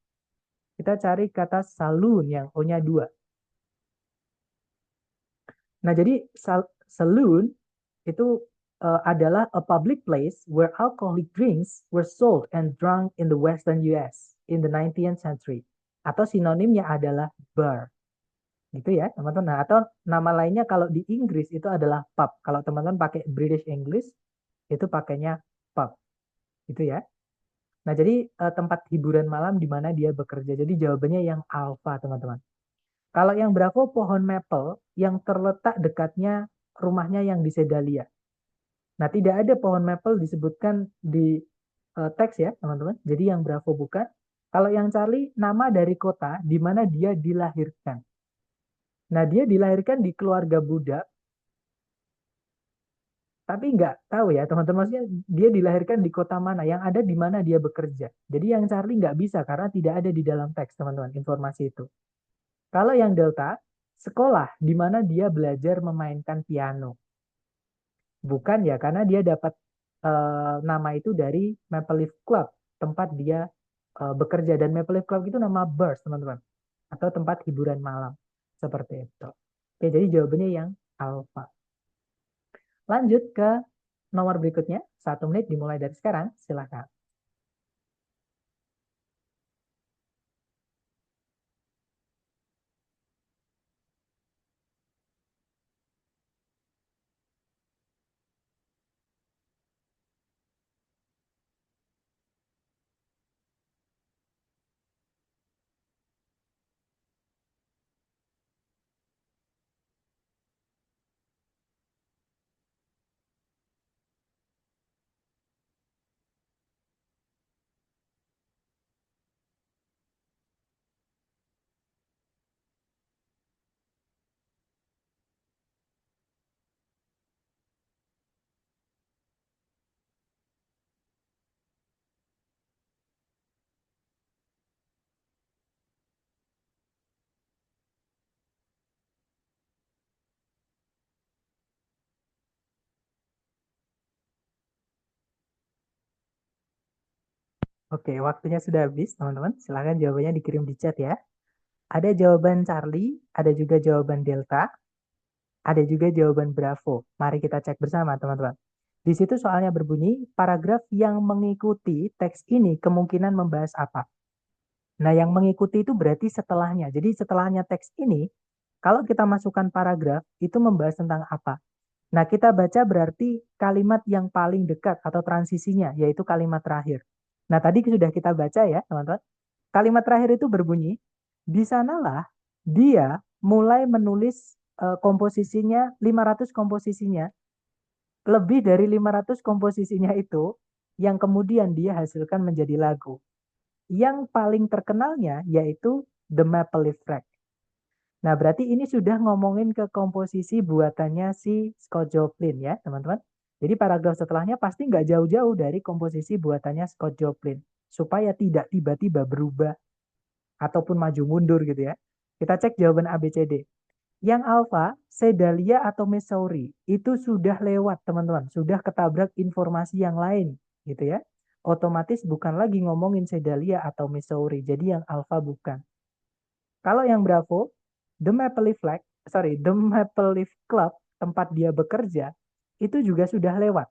Kita cari kata saloon yang O-nya dua. Nah jadi saloon itu adalah a public place where alcoholic drinks were sold and drunk in the Western US in the 19th century. Atau sinonimnya adalah bar. Gitu ya teman-teman. Nah, atau nama lainnya kalau di Inggris itu adalah pub. Kalau teman-teman pakai British English itu pakainya pub. Gitu ya. Nah, jadi tempat hiburan malam di mana dia bekerja. Jadi jawabannya yang alfa, teman-teman. Kalau yang Bravo, pohon maple yang terletak dekatnya rumahnya yang di Sedalia. Nah, tidak ada pohon maple disebutkan di teks ya, teman-teman. Jadi yang Bravo bukan. Kalau yang Charlie, nama dari kota di mana dia dilahirkan. Nah, dia dilahirkan di keluarga budak, tapi nggak tahu ya, teman-teman. Maksudnya dia dilahirkan di kota mana, yang ada di mana dia bekerja. Jadi yang Charlie nggak bisa karena tidak ada di dalam teks, teman-teman, informasi itu. Kalau yang Delta, sekolah di mana dia belajar memainkan piano. Bukan ya, karena dia dapat nama itu dari Maple Leaf Club, tempat dia bekerja. Dan Maple Leaf Club itu nama bars, teman-teman. Atau tempat hiburan malam. Seperti itu. Oke, jadi jawabannya yang alpha. Lanjut ke nomor berikutnya. 1 menit dimulai dari sekarang. Silakan. Oke, waktunya sudah habis, teman-teman. Silahkan jawabannya dikirim di chat ya. Ada jawaban Charlie, ada juga jawaban Delta, ada juga jawaban Bravo. Mari kita cek bersama, teman-teman. Di situ soalnya berbunyi, paragraf yang mengikuti teks ini kemungkinan membahas apa. Nah, yang mengikuti itu berarti setelahnya. Jadi setelahnya teks ini, kalau kita masukkan paragraf, itu membahas tentang apa. Nah, kita baca berarti kalimat yang paling dekat atau transisinya, yaitu kalimat terakhir. Nah, tadi sudah kita baca ya, teman-teman. Kalimat terakhir itu berbunyi, di sanalah dia mulai menulis komposisinya, 500 komposisinya, lebih dari 500 komposisinya itu, yang kemudian dia hasilkan menjadi lagu. Yang paling terkenalnya yaitu The Maple Leaf Rag. Nah, berarti ini sudah ngomongin ke komposisi buatannya si Scott Joplin ya, teman-teman. Jadi paragraf setelahnya pasti nggak jauh-jauh dari komposisi buatannya Scott Joplin. Supaya tidak tiba-tiba berubah ataupun maju mundur gitu ya. Kita cek jawaban A, B, C, D. Yang alfa, Sedalia atau Missouri, itu sudah lewat teman-teman. Sudah ketabrak informasi yang lain gitu ya. Otomatis bukan lagi ngomongin Sedalia atau Missouri. Jadi yang alfa bukan. Kalau yang Bravo, The Maple Leaf Flag, sorry, The Maple Leaf Club, tempat dia bekerja, itu juga sudah lewat.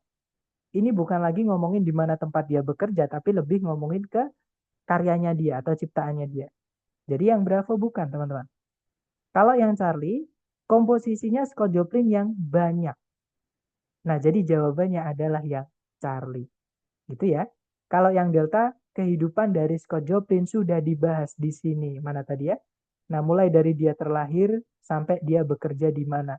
Ini bukan lagi ngomongin di mana tempat dia bekerja, tapi lebih ngomongin ke karyanya dia atau ciptaannya dia. Jadi yang Bravo bukan, teman-teman. Kalau yang Charlie, komposisinya Scott Joplin yang banyak. Nah, jadi jawabannya adalah yang Charlie. Gitu ya. Kalau yang Delta, kehidupan dari Scott Joplin sudah dibahas di sini. Mana tadi ya? Nah, mulai dari dia terlahir sampai dia bekerja di mana.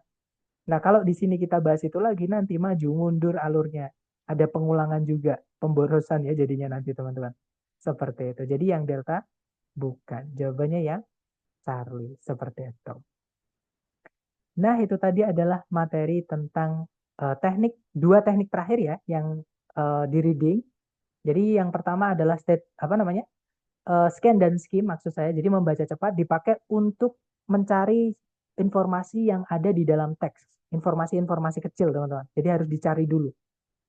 Nah, kalau di sini kita bahas itu lagi, nanti maju mundur alurnya. Ada pengulangan juga, pemborosan ya jadinya nanti teman-teman. Seperti itu. Jadi yang Delta bukan. Jawabannya yang Charlie. Seperti itu. Nah, itu tadi adalah materi tentang teknik, dua teknik terakhir ya, yang di reading. Jadi yang pertama adalah apa namanya? Scan dan skim maksud saya. Jadi membaca cepat dipakai untuk mencari informasi yang ada di dalam teks. Informasi-informasi kecil, teman-teman. Jadi harus dicari dulu,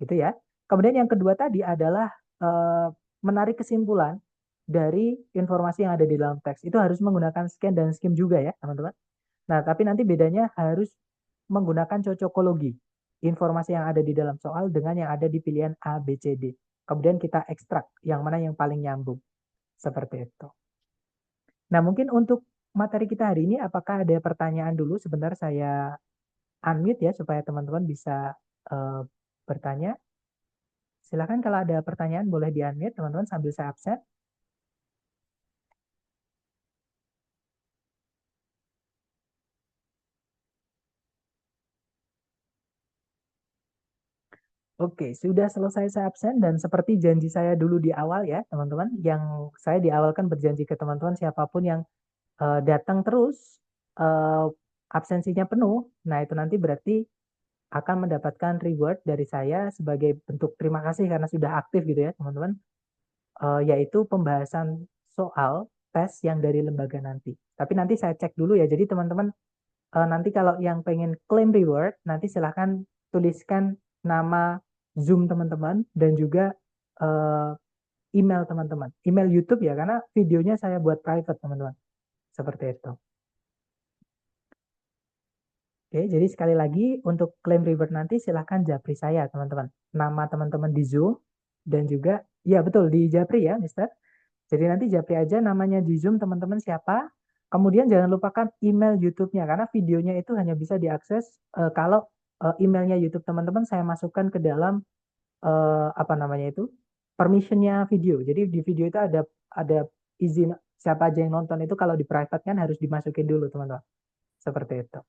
gitu ya. Kemudian yang kedua tadi adalah eh, menarik kesimpulan dari informasi yang ada di dalam teks. Itu harus menggunakan scan dan skim juga ya, teman-teman. Nah, tapi nanti bedanya harus menggunakan cocokologi. Informasi yang ada di dalam soal dengan yang ada di pilihan A, B, C, D. Kemudian kita ekstrak yang mana yang paling nyambung. Seperti itu. Nah, mungkin untuk materi kita hari ini, apakah ada pertanyaan dulu? Sebentar saya unmute ya, supaya teman-teman bisa uh, bertanya. Silakan kalau ada pertanyaan boleh di-unmute, teman-teman, sambil saya absen. Oke, sudah selesai saya absen dan seperti janji saya dulu di awal ya, teman-teman, yang saya di awal kan berjanji ke teman-teman siapapun yang datang terus eh, absensinya penuh, nah itu nanti berarti akan mendapatkan reward dari saya sebagai bentuk terima kasih karena sudah aktif gitu ya, teman-teman. Yaitu pembahasan soal tes yang dari lembaga nanti. Tapi nanti saya cek dulu ya. Jadi teman-teman nanti kalau yang pengen claim reward, nanti silahkan tuliskan nama Zoom teman-teman dan juga eh, email teman-teman. Email YouTube ya, karena videonya saya buat private teman-teman. Seperti itu. Oke, jadi sekali lagi untuk claim reward nanti silahkan japri saya teman-teman. Nama teman-teman di Zoom dan juga, ya betul di japri ya Mister. Jadi nanti japri aja namanya di Zoom teman-teman siapa. Kemudian jangan lupakan email YouTube-nya karena videonya itu hanya bisa diakses kalau emailnya YouTube teman-teman saya masukkan ke dalam apa namanya itu permissionnya video. Jadi di video itu ada izin siapa aja yang nonton itu kalau di private kan harus dimasukin dulu teman-teman. Seperti itu.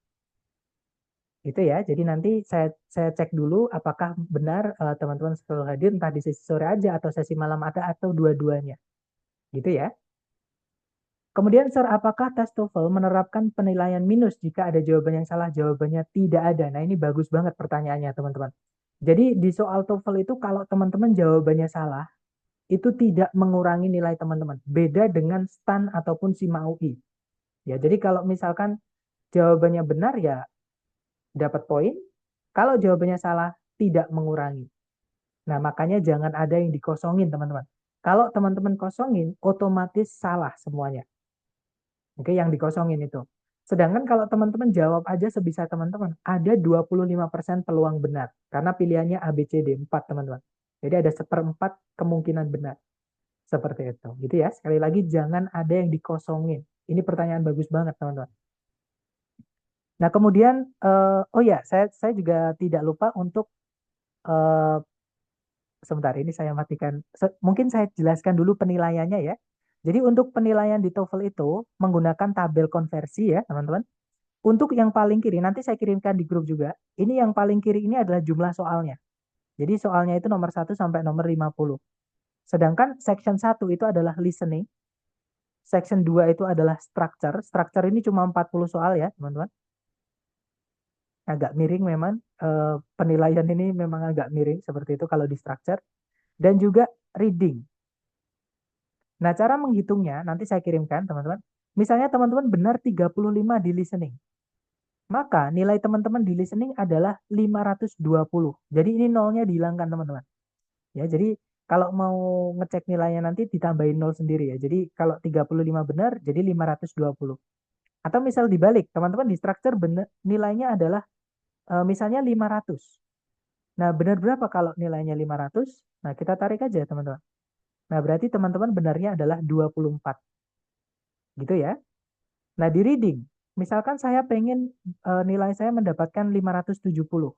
Itu ya. Jadi nanti saya cek dulu apakah benar teman-teman selalu hadir entah di sesi sore aja atau sesi malam ada atau dua-duanya. Gitu ya. Kemudian, Sir, apakah tes TOEFL menerapkan penilaian minus jika ada jawaban yang salah? Jawabannya tidak ada. Nah, ini bagus banget pertanyaannya, teman-teman. Jadi, di soal TOEFL itu kalau teman-teman jawabannya salah, itu tidak mengurangi nilai teman-teman. Beda dengan STAN ataupun SIMA UI. Ya, jadi kalau misalkan jawabannya benar ya dapat poin. Kalau jawabannya salah, tidak mengurangi. Nah, makanya jangan ada yang dikosongin, teman-teman. Kalau teman-teman kosongin, otomatis salah semuanya. Oke, yang dikosongin itu. Sedangkan kalau teman-teman jawab aja sebisa teman-teman, ada 25% peluang benar. Karena pilihannya A, B, C, D, 4 teman-teman. Jadi ada seperempat kemungkinan benar. Seperti itu. Gitu ya. Sekali lagi, jangan ada yang dikosongin. Ini pertanyaan bagus banget, teman-teman. Nah, kemudian, oh ya, saya juga tidak lupa untuk, eh, sebentar, ini saya matikan. Mungkin saya jelaskan dulu penilaiannya ya. Jadi untuk penilaian di TOEFL itu menggunakan tabel konversi ya, teman-teman. Untuk yang paling kiri, nanti saya kirimkan di grup juga. Ini yang paling kiri ini adalah jumlah soalnya. Jadi soalnya itu nomor 1 sampai nomor 50. Sedangkan section 1 itu adalah listening. Section 2 itu adalah structure. Structure ini cuma 40 soal ya, teman-teman. Agak miring memang. Penilaian ini memang agak miring seperti itu kalau di structure. Dan juga reading. Nah, cara menghitungnya nanti saya kirimkan, teman-teman. Misalnya teman-teman benar 35 di listening. Maka nilai teman-teman di listening adalah 520. Jadi ini nolnya dihilangkan, teman-teman. Ya, jadi kalau mau ngecek nilainya nanti ditambahin nol sendiri ya. Jadi kalau 35 benar, jadi 520. Atau misal dibalik, teman-teman di structure benar, nilainya adalah misalnya 500. Nah, benar berapa kalau nilainya 500? Nah, kita tarik aja, teman-teman. Nah, berarti teman-teman benarnya adalah 24. Gitu ya. Nah, di reading, misalkan saya pengen nilai saya mendapatkan 570.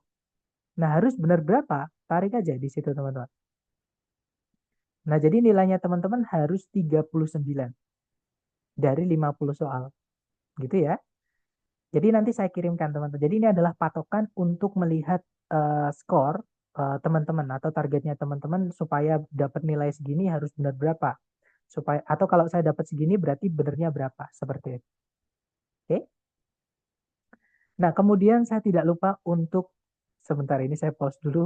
Nah, harus benar berapa? Tarik aja di situ, teman-teman. Nah, jadi nilainya teman-teman harus 39 dari 50 soal. Gitu ya. Jadi nanti saya kirimkan, teman-teman. Jadi ini adalah patokan untuk melihat skor teman-teman atau targetnya teman-teman supaya dapat nilai segini harus benar berapa. Supaya atau kalau saya dapat segini berarti benernya berapa, seperti itu. Oke. Nah, kemudian saya tidak lupa untuk sebentar ini saya pause dulu.